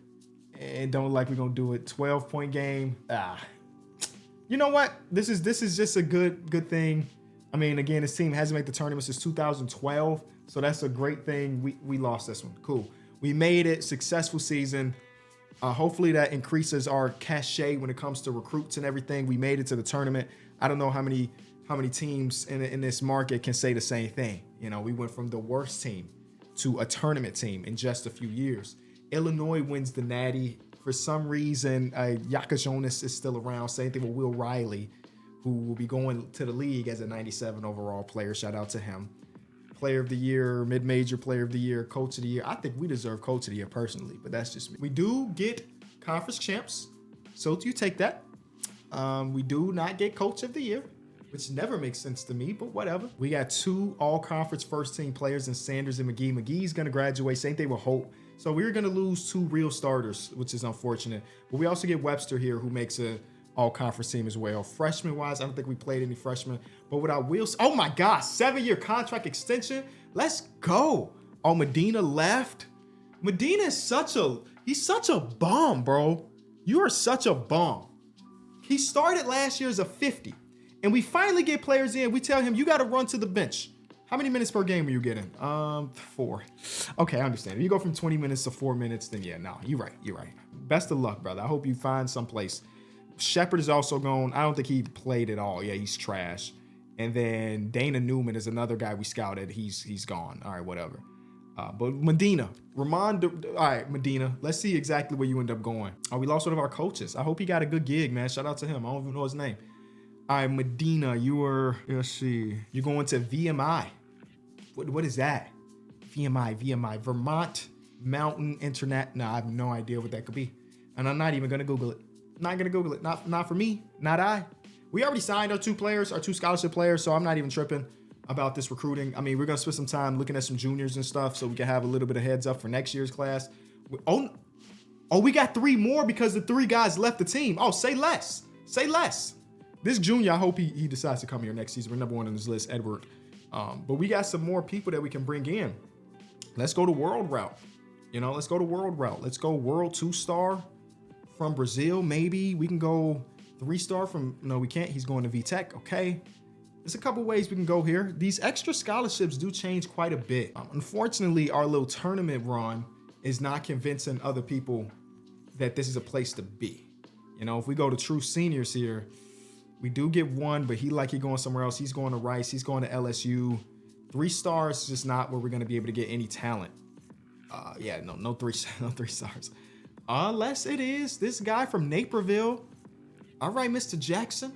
and don't look like we're gonna do it. 12-point game. You know what? This is just a good thing. I mean, again, this team hasn't made the tournament since 2012, so that's a great thing. We lost this one. Cool. We made it. Successful season. Hopefully that increases our cachet when it comes to recruits and everything. We made it to the tournament. I don't know how many teams in this market can say the same thing. You know, we went from the worst team to a tournament team in just a few years. Illinois wins the Natty. For some reason, Yaka Jonas is still around. Same thing with Will Riley, who will be going to the league as a 97 overall player. Shout out to him. Player of the year, mid-major player of the year, coach of the year. I think we deserve coach of the year personally, but that's just me. We do get conference champs, so you take that. We do not get coach of the year, which never makes sense to me, but whatever. We got 2 all-conference first-team players in Sanders and McGee. McGee's going to graduate. Same thing with Hope. So we're going to lose 2 real starters, which is unfortunate. But we also get Webster here, who makes a all-conference team as well. Freshman-wise, I don't think we played any freshmen. But what I will say, oh my gosh, 7-year contract extension. Let's go. Oh, Medina left. Medina is he's such a bum, bro. You are such a bum. He started last year as a 50. And we finally get players in. We tell him, you got to run to the bench. How many minutes per game are you getting? 4. Okay, I understand. If you go from 20 minutes to 4 minutes, then yeah, no, you're right. Best of luck, brother. I hope you find someplace. Shepard is also gone. I don't think he played at all. Yeah, he's trash. And then Dana Newman is another guy we scouted. He's gone. All right, whatever. But Medina, all right, Medina. Let's see exactly where you end up going. Oh, we lost one of our coaches. I hope he got a good gig, man. Shout out to him. I don't even know his name. All right, Medina, let's see. You're going to VMI. What is that? VMI. Vermont Mountain Internet. No, I have no idea what that could be. And I'm not even going to Google it. Not going to Google it. Not for me. Not I. We already signed our 2 scholarship players, so I'm not even tripping about this recruiting. I mean, we're going to spend some time looking at some juniors and stuff so we can have a little bit of heads up for next year's class. Oh, we got 3 more because the 3 guys left the team. Oh, say less. This junior, I hope he decides to come here next season. We're number 1 on this list, Edward. But we got some more people that we can bring in. Let's go to world route. Let's go to world route. Let's go world 2-star from Brazil. Maybe we can go 3-star from, no, we can't. He's going to VTech. Okay. There's a couple ways we can go here. These extra scholarships do change quite a bit. Unfortunately, our little tournament run is not convincing other people that this is a place to be. If we go to true seniors here, we do get 1, but he going somewhere else. He's going to Rice. He's going to LSU. 3 stars is just not where we're going to be able to get any talent. No 3 stars. Unless it is this guy from Naperville. All right, Mr. Jackson.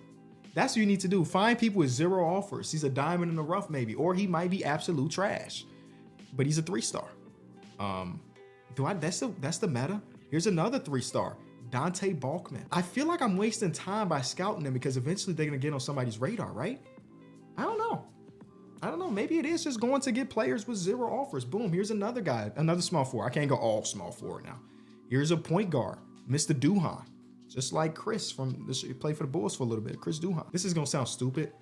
That's what you need to do. Find people with 0 offers. He's a diamond in the rough maybe, or he might be absolute trash, but he's a 3-star. That's the meta. Here's another 3-star. Dante Balkman. I feel like I'm wasting time by scouting them because eventually they're going to get on somebody's radar, right? I don't know. Maybe it is just going to get players with 0 offers. Boom. Here's another guy, another small 4. I can't go all small 4 now. Here's a point guard, Mr. Duhan. Just like Chris he played for the Bulls for a little bit. Chris Duhan. This is going to sound stupid.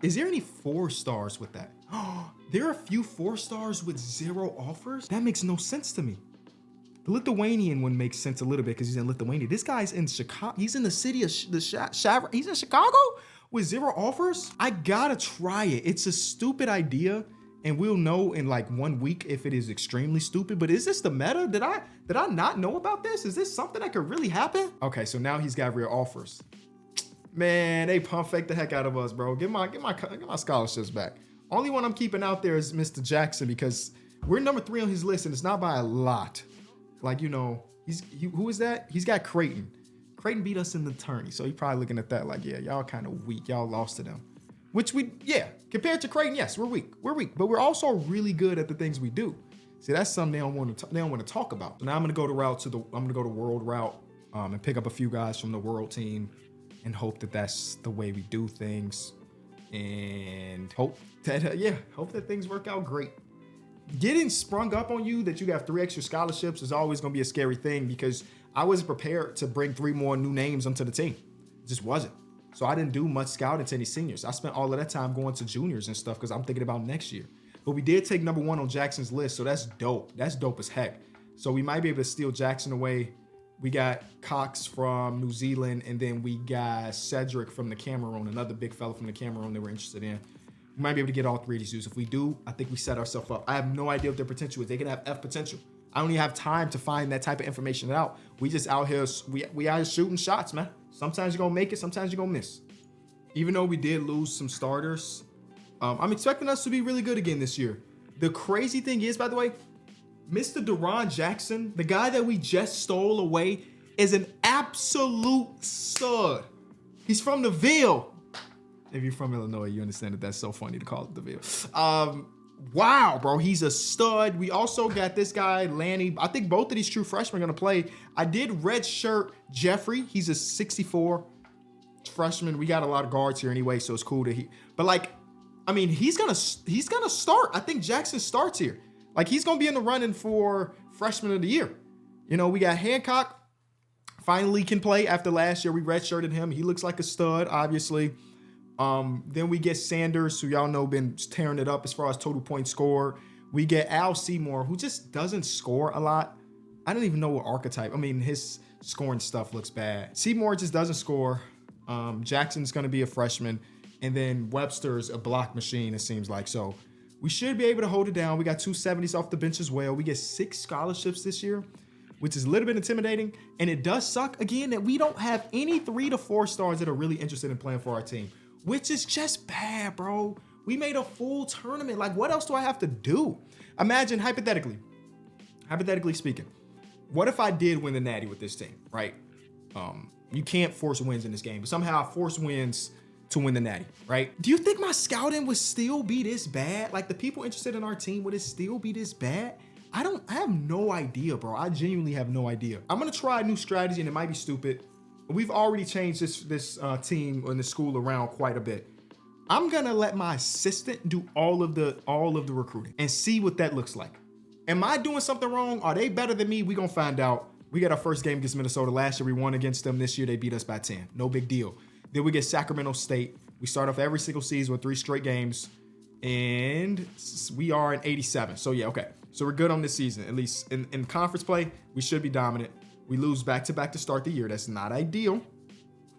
Is there any 4 stars with that? There are a few 4 stars with 0 offers? That makes no sense to me. The Lithuanian one makes sense a little bit because he's in Lithuania. This guy's in Chicago. He's in the city of he's in Chicago with 0 offers? I gotta try it. It's a stupid idea, and we'll know in like 1 week if it is extremely stupid. But is this the meta? Did I not know about this? Is this something that could really happen? Okay, so now he's got real offers. Man, they pump fake the heck out of us, bro. Get my scholarships back. Only one I'm keeping out there is Mr. Jackson because We're number 3 on his list, and it's not by a lot. Like, you know, who is that? He's got Creighton. Creighton beat us in the tourney, so he's probably looking at that like, yeah, y'all kind of weak. Y'all lost to them. Which compared to Creighton, yes, we're weak. We're weak, but we're also really good at the things we do. See, that's something they don't want to talk about. So now I'm gonna go to world route, and pick up a few guys from the world team, and hope that that's the way we do things, and hope that things work out great. Getting sprung up on you that you have 3 extra scholarships is always gonna be a scary thing because I wasn't prepared to bring 3 more new names onto the team. It just wasn't. So I didn't do much scouting to any seniors. I spent all of that time going to juniors and stuff because I'm thinking about next year. But we did take number 1 on Jackson's list, so that's dope. That's dope as heck. So we might be able to steal Jackson away. We got Cox from New Zealand, and then we got Cedric from the Cameroon, another big fella from the Cameroon that we're interested in. We might be able to get all 3 of these dudes. If we do, I think we set ourselves up. I have no idea what their potential is. They can have F potential. I don't even have time to find that type of information out. We just out here, we out here shooting shots, man. Sometimes you're gonna make it, sometimes you're gonna miss. Even though we did lose some starters, I'm expecting us to be really good again this year. The crazy thing is, by the way, Mr. Deron Jackson, the guy that we just stole away, is an absolute stud. He's from the Ville. If you're from Illinois, you understand that that's so funny to call it the Ville. Wow, bro, he's a stud. We also got this guy, Lanny. I think both of these true freshmen are gonna play. I did redshirt Jeffrey. He's a 64 freshman. We got a lot of guards here anyway, so it's cool to but like, I mean, he's gonna start. I think Jackson starts here. Like, he's gonna be in the running for freshman of the year. You know, we got Hancock. Finally can play after last year. We redshirted him. He looks like a stud, obviously. Then we get Sanders, who y'all know been tearing it up as far as total points scored. We get Al Seymour, who just doesn't score a lot. I don't even know what archetype. I mean, his scoring stuff looks bad. Seymour just doesn't score. Jackson's going to be a freshman. And then Webster's a block machine, it seems like. So we should be able to hold it down. We got 270s off the bench as well. We get 6 scholarships this year, which is a little bit intimidating. And it does suck, again, that we don't have any 3 to 4 stars that are really interested in playing for our team, which is just bad, bro. We made a full tournament. Like, what else do I have to do? Imagine, hypothetically speaking, what if I did win the Natty with this team, right? You can't force wins in this game, but somehow I force wins to win the Natty, right? Do you think my scouting would still be this bad? Like, the people interested in our team, would it still be this bad? I have no idea, bro. I genuinely have no idea. I'm gonna try a new strategy, and it might be stupid. We've already changed this team and the school around quite a bit. I'm gonna let my assistant do all of the recruiting and see what that looks like. Am I doing something wrong? Are they better than me? We gonna find out. We got our first game against Minnesota. Last year we won against them. This year they beat us by 10. No big deal. Then we get Sacramento State. We start off every single season with 3 straight games, and we are in 87. So yeah, okay. So we're good on this season. At least in conference play, we should be dominant. We lose back-to-back to start the year. That's not ideal.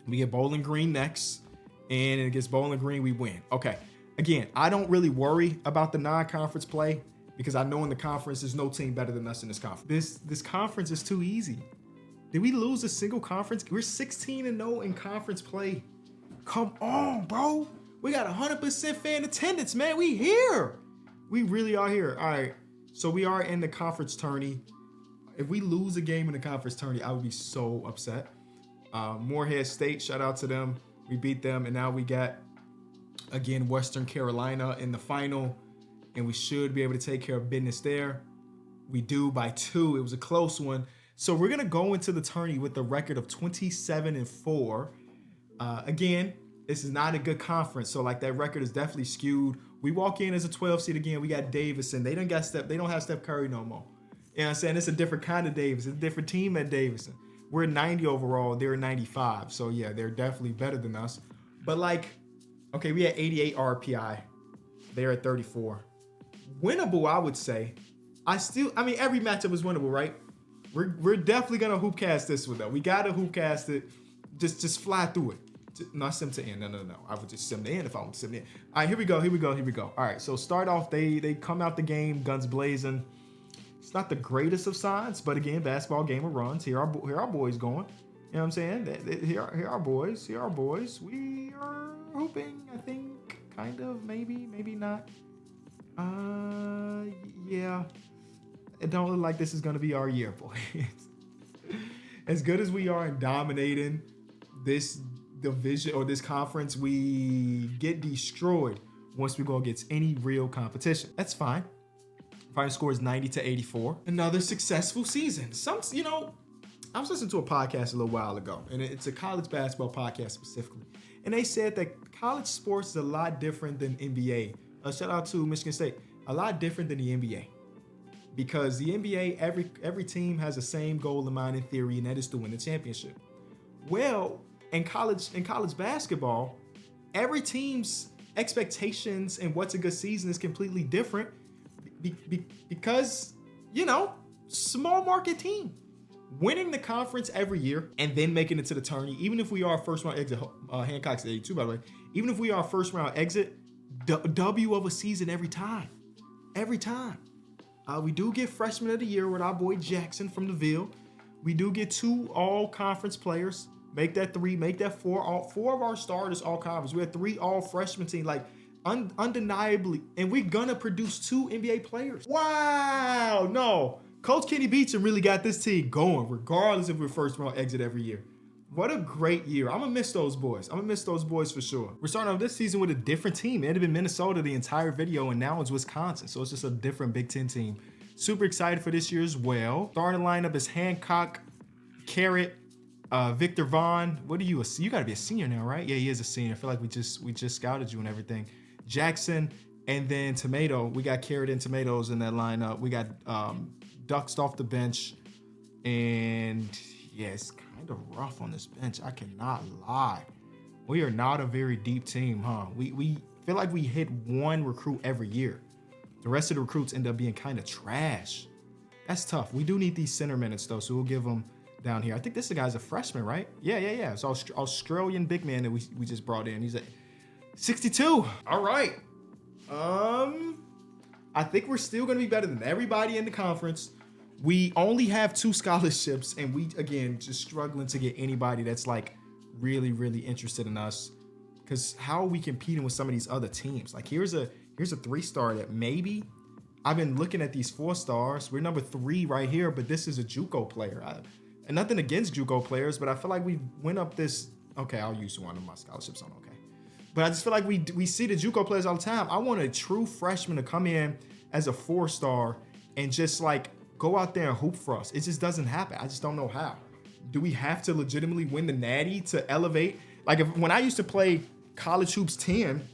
We get Bowling Green next, and against Bowling Green, we win. Okay. Again, I don't really worry about the non-conference play because I know in the conference, there's no team better than us in this conference. This conference is too easy. Did we lose a single conference? We're 16-0 in conference play. Come on, bro. We got 100% fan attendance, man. We here. We really are here. All right. So we are in the conference tourney. If we lose a game in the conference tourney, I would be so upset. Morehead State, shout out to them. We beat them, and now we got, again, Western Carolina in the final, and we should be able to take care of business there. We do by 2. It was a close one. So we're going to go into the tourney with a record of 27-4. Again, this is not a good conference, so like that record is definitely skewed. We walk in as a 12 seed again. We got Davidson. They don't have Steph Curry no more. You know what I'm saying? It's a different kind of Davidson. It's a different team at Davidson. We're 90 overall. They're 95. So yeah, they're definitely better than us. But like, okay, we had 88 RPI. They're at 34. Winnable, I would say. I mean, every matchup is winnable, right? We're definitely gonna hoopcast this one though. We gotta hoopcast it. Just fly through it. Not sim to end. No. I would just sim to end if I want to sim to end. All right, here we go. All right, so start off. They come out the game guns blazing. It's not the greatest of signs, but again, basketball game of runs. Here our boys going. You know what I'm saying? Here our boys. We are hooping. I think, kind of, maybe not. yeah, it don't look like this is going to be our year, boys. As good as we are in dominating this division or this conference, we get destroyed once we go against any real competition. That's fine. Final score is 90-84. Another successful season. I was listening to a podcast a little while ago, and it's a college basketball podcast specifically. And they said that college sports is a lot different than NBA. Shout out to Michigan State. A lot different than the NBA. Because the NBA, every team has the same goal in mind in theory, and that is to win the championship. Well, in college basketball, every team's expectations and what's a good season is completely different because, small market team. Winning the conference every year and then making it to the tourney, even if we are a first round exit, Hancock's 82 by the way, even if we are a first round exit, W of a season every time. Every time. We do get freshman of the year with our boy Jackson from the Ville. We do get 2 all-conference players. Make that 3, make that 4. 4 of our starters all-conference. We have 3 all-freshman team, undeniably. And we're gonna produce 2 NBA players. Wow, no. Coach Kenny Beecham really got this team going, regardless if we're first round exit every year. What a great year. I'm gonna miss those boys. I'm gonna miss those boys for sure. We're starting off this season with a different team. It had been Minnesota the entire video, and now it's Wisconsin. So it's just a different Big Ten team. Super excited for this year as well. Starting lineup is Hancock, Carrot, Victor Vaughn. What are you? You gotta be a senior now, right? Yeah, he is a senior. I feel like we just scouted you and everything. Jackson, and then Tomato. We got Carrot and Tomatoes in that lineup. We got Ducks off the bench, and yeah, it's kind of rough on this bench. I cannot lie. We are not a very deep team, huh? We feel like we hit 1 recruit every year. The rest of the recruits end up being kind of trash. That's tough. We do need these center minutes though, so we'll give them down here. I think this guy's a freshman, right? Yeah. It's Australian big man that we just brought in. He's at 62. All right. I think we're still going to be better than everybody in the conference. We only have 2 scholarships, and we, again, just struggling to get anybody that's really, really interested in us. Because how are we competing with some of these other teams? Here's a 3-star that maybe, I've been looking at these 4 stars. We're number 3 right here, but this is a JUCO player. And nothing against JUCO players, but I feel like we went up this. Okay, I'll use one of my scholarships on. Okay. But I just feel like we see the JUCO players all the time. I want a true freshman to come in as a 4-star and just go out there and hoop for us. It just doesn't happen. I just don't know how. Do we have to legitimately win the Natty to elevate? When I used to play College Hoops 10,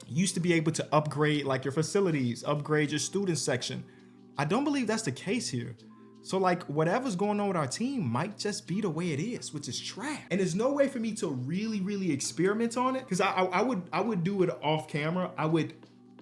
you used to be able to upgrade your facilities, upgrade your student section. I don't believe that's the case here. So whatever's going on with our team might just be the way it is, which is trash. And there's no way for me to really, really experiment on it, because I would do it off camera. I would,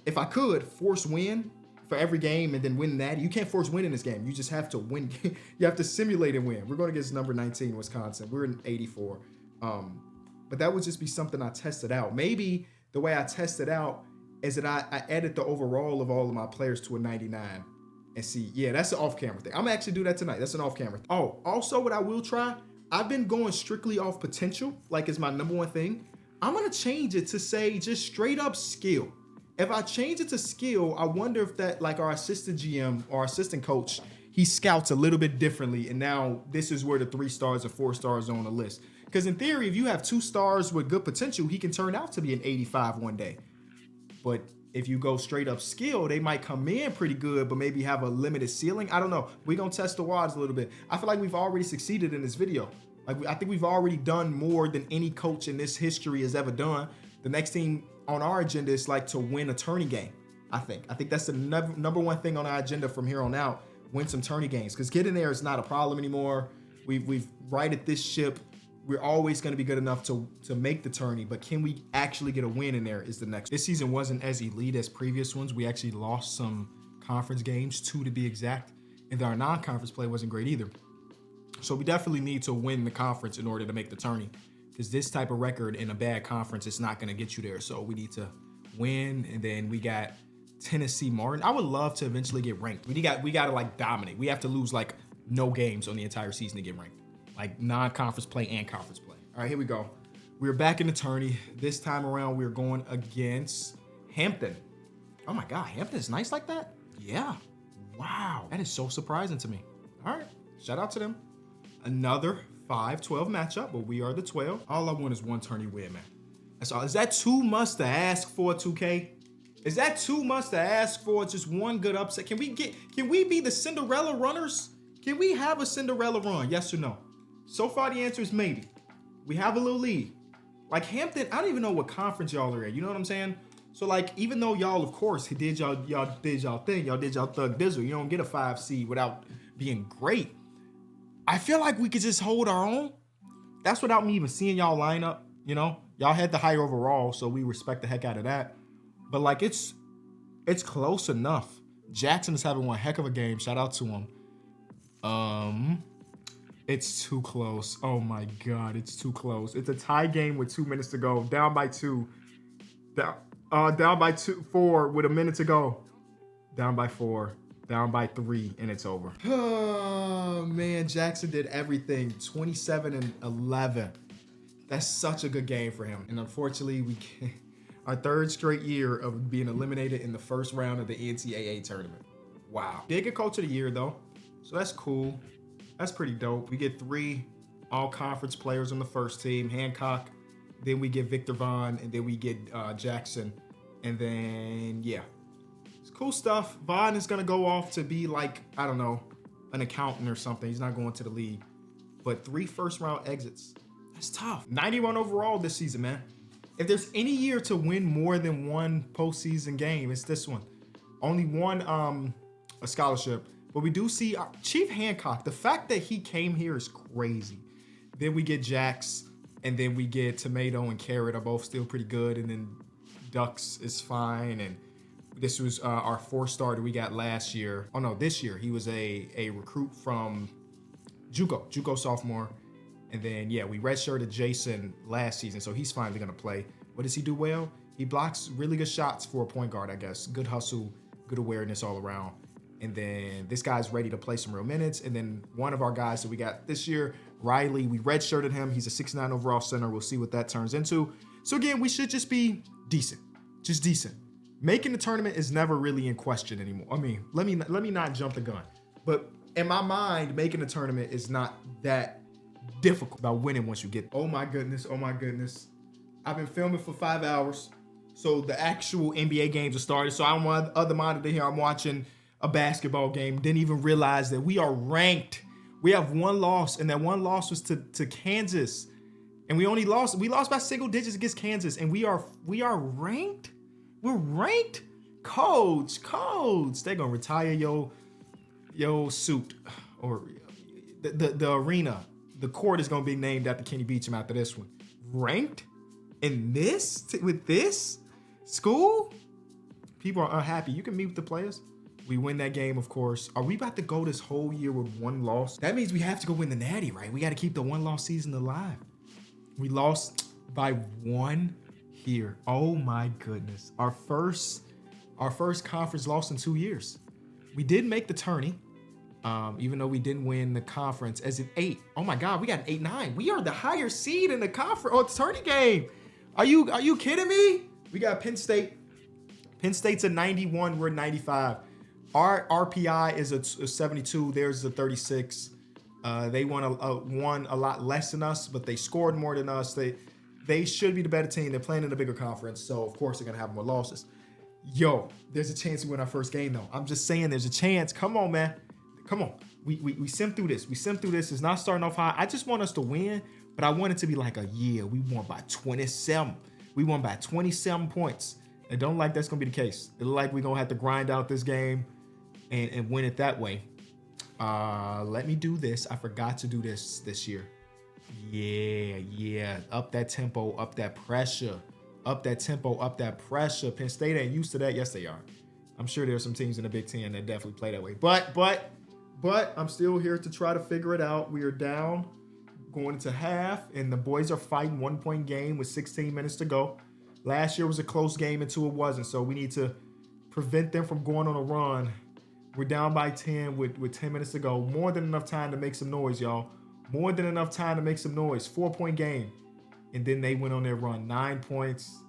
if I could, force win for every game and then win that. You can't force win in this game. You just have to win. You have to simulate and win. We're going against number 19, Wisconsin. We're in 84. But that would just be something I tested out. Maybe the way I tested out is that I added the overall of all of my players to a 99. And see, yeah, that's an off-camera thing. I'm gonna actually do that tonight. That's an off-camera thing. Oh, also what I will try, I've been going strictly off potential, is my number 1 thing. I'm gonna change it to say just straight up skill. If I change it to skill, I wonder if that, our assistant GM or assistant coach, he scouts a little bit differently. And now this is where the 3 stars or 4 stars are on the list. Because in theory, if you have 2 stars with good potential, he can turn out to be an 85 one day. But if you go straight up skill, they might come in pretty good, but maybe have a limited ceiling. I don't know. We're going to test the waters a little bit. I feel like we've already succeeded in this video. I think we've already done more than any coach in this history has ever done. The next thing on our agenda is to win a tourney game. I think that's the number 1 thing on our agenda from here on out. Win some tourney games, because getting there is not a problem anymore. We've righted this ship. We're always going to be good enough to make the tourney, but can we actually get a win in there is the next. This season wasn't as elite as previous ones. We actually lost some conference games, 2 to be exact, and our non-conference play wasn't great either. So we definitely need to win the conference in order to make the tourney, because this type of record in a bad conference is not going to get you there. So we need to win, and then we got Tennessee Martin. I would love to eventually get ranked. We got to dominate. We have to lose no games on the entire season to get ranked. Non-conference play and conference play. All right, here we go. We're back in the tourney. This time around, we're going against Hampton. Oh my God, Hampton is nice like that? Yeah. Wow, that is so surprising to me. All right, shout out to them. Another 5-12 matchup, but we are the 12. All I want is one tourney win, man. That's all. Is that too much to ask for, 2K? Is that too much to ask for? Just one good upset? Can we be the Cinderella runners? Can we have a Cinderella run? Yes or no? So far, the answer is maybe. We have a little lead. Like Hampton, I don't even know what conference y'all are in. You know what I'm saying? So like, even though y'all, of course, did y'all did y'all thing, y'all did y'all thug dizzle. You don't get a 5 seed without being great. I feel like we could just hold our own. That's without me even seeing y'all line up. You know, y'all had the higher overall, so we respect the heck out of that. But like, it's close enough. Jackson is having one heck of a game. Shout out to him. It's too close. Oh my God, it's too close. It's a tie game with 2 minutes to go. Down by 2. Down by 4 with a minute to go. Down by 4. Down by 3, and it's over. Oh man, Jackson did everything. 27-11. That's such a good game for him. And unfortunately, we can't. Our 3rd straight year of being eliminated in the first round of the NCAA tournament. Wow. Did get coach of the year though, so that's cool. That's pretty dope. We get 3 all-conference players on the first team. Hancock, then we get Victor Vaughn, and then we get Jackson. And then, yeah. It's cool stuff. Vaughn is going to go off to be like, I don't know, an accountant or something. He's not going to the league. But 3 first-round exits. That's tough. 91 overall this season, man. If there's any year to win more than one postseason game, it's this one. Only one a scholarship. But we do see Chief Hancock. The fact that he came here is crazy. Then we get Jax, and then we get Tomato and Carrot are both still pretty good. And then Ducks is fine. And this was our 4-star we got last year. Oh no, this year. He was a recruit from JUCO sophomore. And then, yeah, we redshirted Jason last season, so he's finally going to play. What does he do well? He blocks really good shots for a point guard, I guess. Good hustle, good awareness all around. And then this guy's ready to play some real minutes. And then one of our guys that we got this year, Riley, we redshirted him. He's a 6'9" overall center. We'll see what that turns into. So again, we should just be decent. Just decent. Making the tournament is never really in question anymore. I mean, let me not jump the gun. But in my mind, making the tournament is not that difficult about winning once you get. Oh my goodness. I've been filming for 5 hours. So the actual NBA games are started. So I'm on the other monitor here. I'm watching a basketball game. Didn't even realize that we are ranked. We have 1 loss, and that 1 loss was to Kansas. And we lost by single digits against Kansas. And we are ranked. We're ranked. Coach. They're gonna retire your suit. Or the arena. The court is going to be named after Kenny Beecham after this one. Ranked in this, with this school? People are unhappy. You can meet with the players. We win that game, of course. Are we about to go this whole year with 1 loss? That means we have to go win the Natty, right? We got to keep the 1-loss season alive. We lost by 1 here. Oh my goodness. Our first conference loss in 2 years. We did make the tourney. Even though we didn't win the conference as an 8. Oh my God, we got an 8-9. We are the higher seed in the conference. Oh, tourney game. Are you kidding me? We got Penn State. Penn State's a 91. We're 95. Our RPI is a 72. Theirs is a 36. They won a lot less than us, but they scored more than us. They should be the better team. They're playing in a bigger conference, so of course they're gonna have more losses. Yo, there's a chance we win our first game though. I'm just saying, there's a chance. Come on, man. Come on, we sim through this. It's not starting off high. I just want us to win, but I want it to be like we won by 27. We won by 27 points. I don't like that's gonna be the case. It look like we're gonna have to grind out this game and win it that way. Let me do this. I forgot to do this year. Yeah. Up that tempo, up that pressure. Penn State ain't used to that. Yes, they are. I'm sure there are some teams in the Big Ten that definitely play that way. But I'm still here to try to figure it out. We are down going into half, and the boys are fighting 1-point game with 16 minutes to go. Last year was a close game until it wasn't, so we need to prevent them from going on a run. We're down by 10 with 10 minutes to go. More than enough time to make some noise, y'all. More than enough time to make some noise. 4-point game. And then they went on their run. 9 points.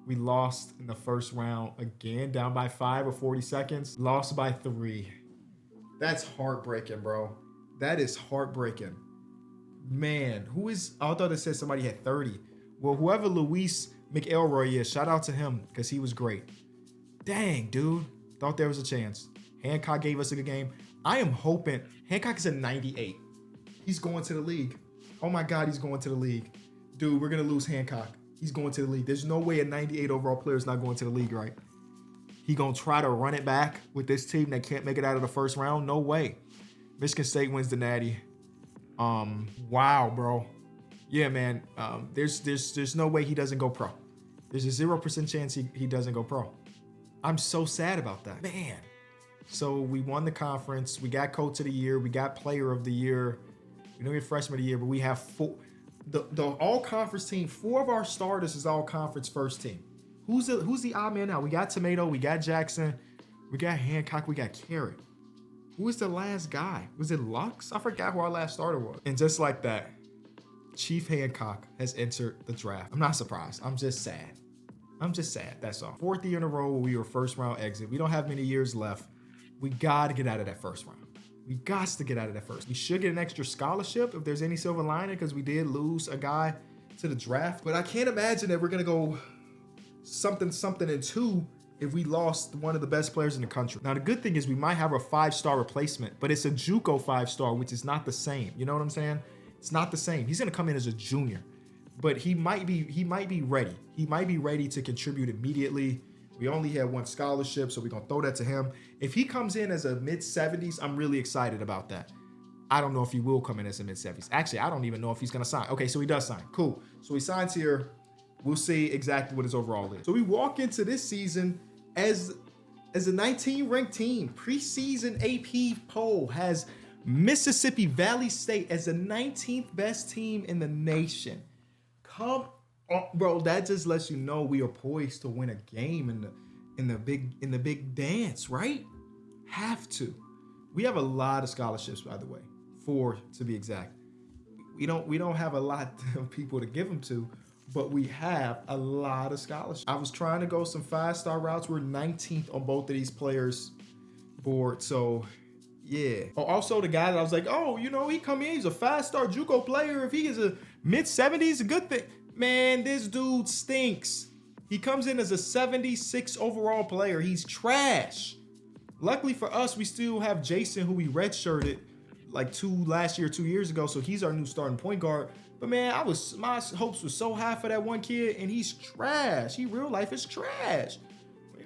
We lost in the first round again, down by 5 or 40 seconds. Lost by 3. That's heartbreaking, bro. That is heartbreaking. Man, who is, I thought it said somebody had 30. Well, whoever Luis McElroy is, shout out to him because he was great. Dang, dude. Thought there was a chance. Hancock gave us a good game. I am hoping, Hancock is a 98. He's going to the league. Oh my God, he's going to the league. Dude, we're going to lose Hancock. He's going to the league. There's no way a 98 overall player is not going to the league, right? He going to try to run it back with this team that can't make it out of the first round? No way. Michigan State wins the Natty. Wow, bro. Yeah, man. There's no way he doesn't go pro. There's a 0% chance he doesn't go pro. I'm so sad about that. Man. So we won the conference. We got coach of the year. We got player of the year. We don't get freshman of the year, but we have four. The all-conference team, 4 of our starters is all-conference first team. Who's the odd man now? We got Tomato, we got Jackson, we got Hancock, we got Carrot. Who was the last guy? Was it Lux? I forgot who our last starter was. And just like that, Chief Hancock has entered the draft. I'm not surprised. I'm just sad. That's all. 4th year in a row where we were first round exit. We don't have many years left. We got to get out of that first round. We got to get out of that first. We should get an extra scholarship if there's any silver lining because we did lose a guy to the draft. But I can't imagine that we're going to go something and 2 if we lost one of the best players in the country. Now, the good thing is we might have a 5-star replacement, but it's a JUCO 5-star, which is not the same. You know what I'm saying? It's not the same. He's going to come in as a junior, but he might be ready. He might be ready to contribute immediately. We only had 1 scholarship, so we're going to throw that to him. If he comes in as a mid-70s, I'm really excited about that. I don't know if he will come in as a mid-70s. Actually, I don't even know if he's going to sign. Okay, so he does sign. Cool. So he signs here. We'll see exactly what his overall is. So we walk into this season as a 19-ranked team. Preseason AP poll has Mississippi Valley State as the 19th best team in the nation. Come on, bro. That just lets you know we are poised to win a game in the big dance, right? Have to. We have a lot of scholarships, by the way, 4 to be exact. We don't have a lot of people to give them to, but we have a lot of scholarships. I was trying to go some 5-star routes. We're 19th on both of these players' board, so yeah. Oh, also the guy that I was like, oh, he come in, he's a 5-star JUCO player. If he is a mid-70s, a good thing. Man, this dude stinks. He comes in as a 76 overall player. He's trash. Luckily for us, we still have Jason, who we redshirted like 2 years ago. So he's our new starting point guard. But man, my hopes were so high for that one kid, and he's trash. He real life is trash.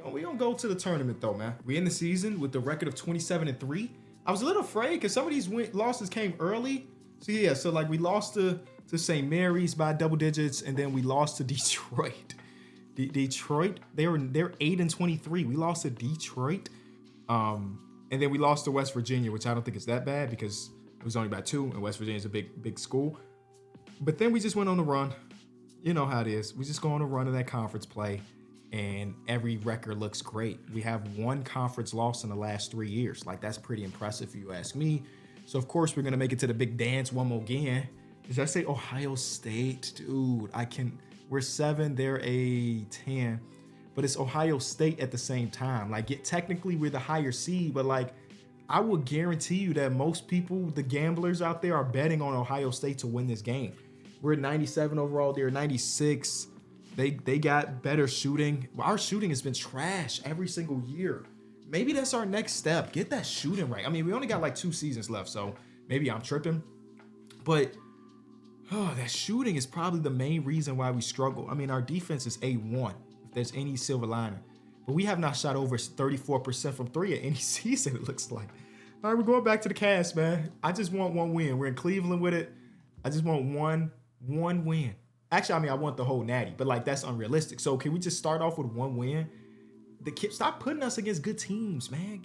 We don't go to the tournament though, man. We end the season with the record of 27-3. I was a little afraid because some of these losses came early. So yeah, so like we lost to St. Mary's by double digits, and then we lost to Detroit. Detroit, they're 8-23. We lost to Detroit, and then we lost to West Virginia, which I don't think is that bad because it was only by 2, and West Virginia is a big school. But then we just went on a run. You know how it is. We just go on a run in that conference play, and every record looks great. We have 1 conference loss in the last 3 years. Like, that's pretty impressive if you ask me. So, of course, we're going to make it to the big dance one more again. Did I say Ohio State? Dude, we're 7, they're a 10. But it's Ohio State at the same time. Like, technically, we're the higher seed, but, like, I will guarantee you that most people, the gamblers out there, are betting on Ohio State to win this game. We're at 97 overall. They're 96. They got better shooting. Our shooting has been trash every single year. Maybe that's our next step. Get that shooting right. I mean, we only got like 2 seasons left, so maybe I'm tripping. But that shooting is probably the main reason why we struggle. I mean, our defense is A1, if there's any silver lining. But we have not shot over 34% from 3 at any season, it looks like. All right, we're going back to the cast, man. I just want 1 win. We're in Cleveland with it. I just want one win. Actually, I mean, I want the whole natty, but like that's unrealistic. So can we just start off with 1 win? Stop putting us against good teams, man.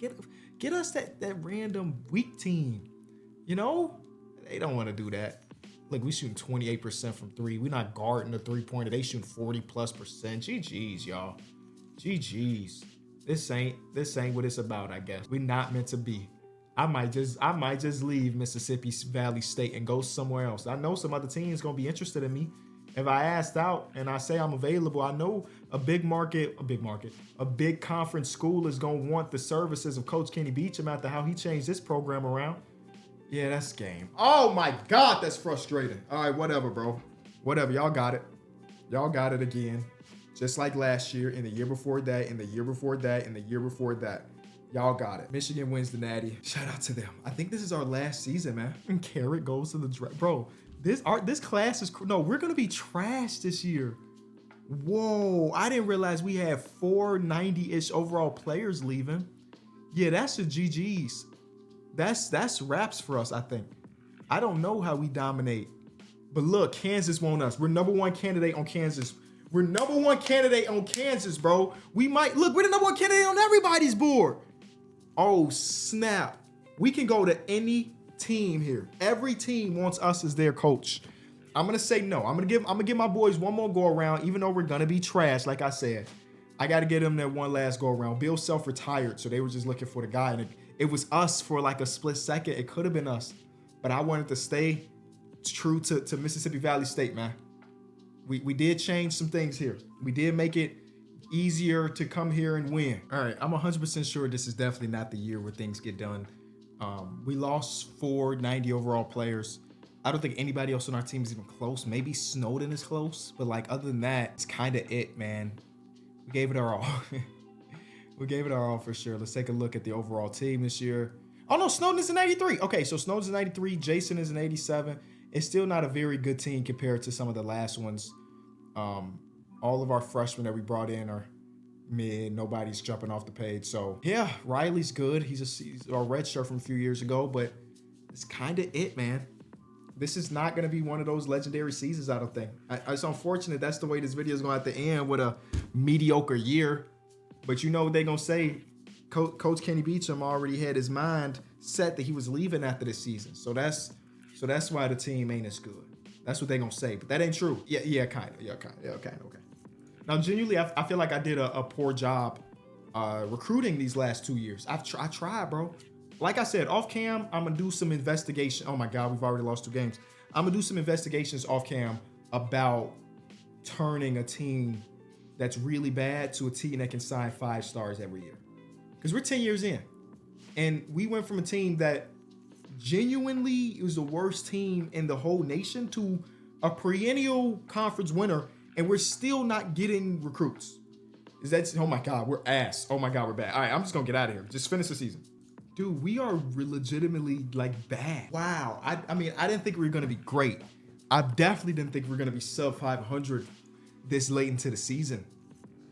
Get us that random weak team. They don't want to do that. Look, we shooting 28% from 3. We're not guarding the 3-pointer. They shooting 40+%. GG's, y'all. GG's. This ain't what it's about, I guess. We're not meant to be. I might just leave Mississippi Valley State and go somewhere else. I know some other teams gonna be interested in me. If I asked out and I say I'm available, I know a big conference school is gonna want the services of Coach Kenny Beecham after how he changed this program around. Yeah, that's game. Oh my God, that's frustrating. All right, whatever, bro. Whatever, y'all got it. Y'all got it again. Just like last year, and the year before that, and the year before that, and the year before that. Y'all got it. Michigan wins the Natty. Shout out to them. I think this is our last season, man. And Carrot goes to the draft. Bro, this class is, no, we're gonna be trash this year. Whoa, I didn't realize we had 490-ish overall players leaving. Yeah, that's the GGs. That's wraps for us, I think. I don't know how we dominate. But look, Kansas want us. We're #1 candidate on Kansas. We're #1 candidate on Kansas, bro. We're the #1 candidate on everybody's board. Oh, snap. We can go to any team here. Every team wants us as their coach. I'm gonna say no. I'm gonna give my boys one more go around, even though we're gonna be trash, like I said. I gotta get them that one last go around. Bill self-retired, so they were just looking for the guy, and it was us for like a split second. It could have been us, but I wanted to stay true to Mississippi Valley State, man. We did change some things here. We did make it easier to come here and win. All right, I'm 100% sure this is definitely not the year where things get done. We lost 490 overall players. I don't think anybody else on our team is even close. Maybe Snowden is close, but like other than that, it's kind of it, man. We gave it our all. We gave it our all for sure. Let's take a look at the overall team this year. Oh no, Snowden is an 83. Okay, so Snowden's an 83. Jason is an 87. It's still not a very good team compared to some of the last ones. All of our freshmen that we brought in are mid. Nobody's jumping off the page. So yeah, Riley's good. He's a red shirt from a few years ago, but it's kind of it, man. This is not going to be one of those legendary seasons, I don't think. It's unfortunate that's the way this video is going to have to end, with a mediocre year. But you know what they're going to say. Coach Kenny Beecham already had his mind set that he was leaving after this season. So that's why the team ain't as good. That's what they're going to say. But that ain't true. Yeah, kind of. Okay. Now, genuinely, I feel like I did a poor job recruiting these last 2 years. I tried, bro. Like I said, off cam, I'm going to do some investigation. Oh my God, we've already lost 2 games. I'm going to do some investigations off cam about turning a team that's really bad to a team that can sign 5 stars every year. Because we're 10 years in. And we went from a team that genuinely was the worst team in the whole nation to a perennial conference winner, and we're still not getting recruits. Oh my God, we're ass. Oh my God, we're bad. All right, I'm just going to get out of here. Just finish the season. Dude, we are legitimately like bad. Wow. I mean, I didn't think we were going to be great. I definitely didn't think we were going to be sub 500 this late into the season.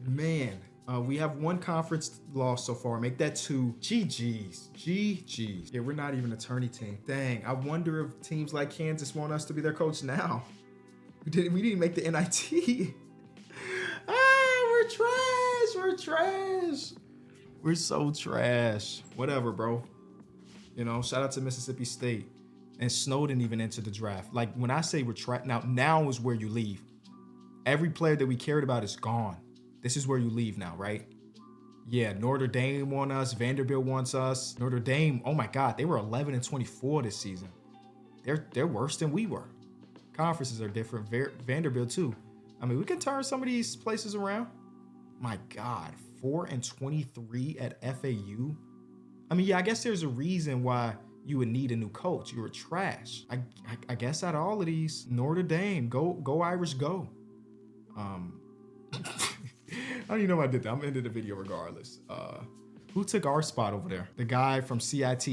Man, we have 1 conference loss so far. Make that 2. GG's. Yeah, we're not even a tourney team. Dang, I wonder if teams like Kansas want us to be their coach now. We didn't make the NIT. We're trash. We're so trash. Whatever, bro. You know, shout out to Mississippi State. And Snowden even entered the draft. Like, when I say we're trash, now is where you leave. Every player that we cared about is gone. This is where you leave now, right? Yeah, Notre Dame wants us. Vanderbilt wants us. Notre Dame, oh my God, they were 11-24 this season. They're worse than we were. Conferences are different. Vanderbilt too. I mean, we can turn some of these places around. My God, 4-23 at FAU. I mean, yeah, I guess there's a reason why you would need a new coach. You were trash. I guess out of all of these, Notre Dame, go Irish, go. I don't even know why I did that. I'm ending the video regardless. Who took our spot over there? The guy from CIT,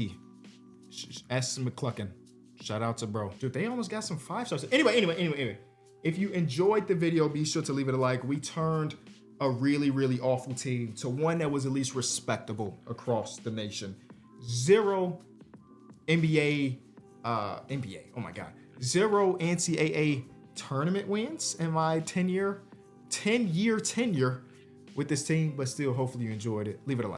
S. McClucken. Shout out to bro. Dude, they almost got some 5 stars. Anyway. If you enjoyed the video, be sure to leave it a like. We turned a really, really awful team to one that was at least respectable across the nation. 0 NBA, oh my God. 0 NCAA tournament wins in my 10-year tenure with this team, but still, hopefully you enjoyed it. Leave it a like.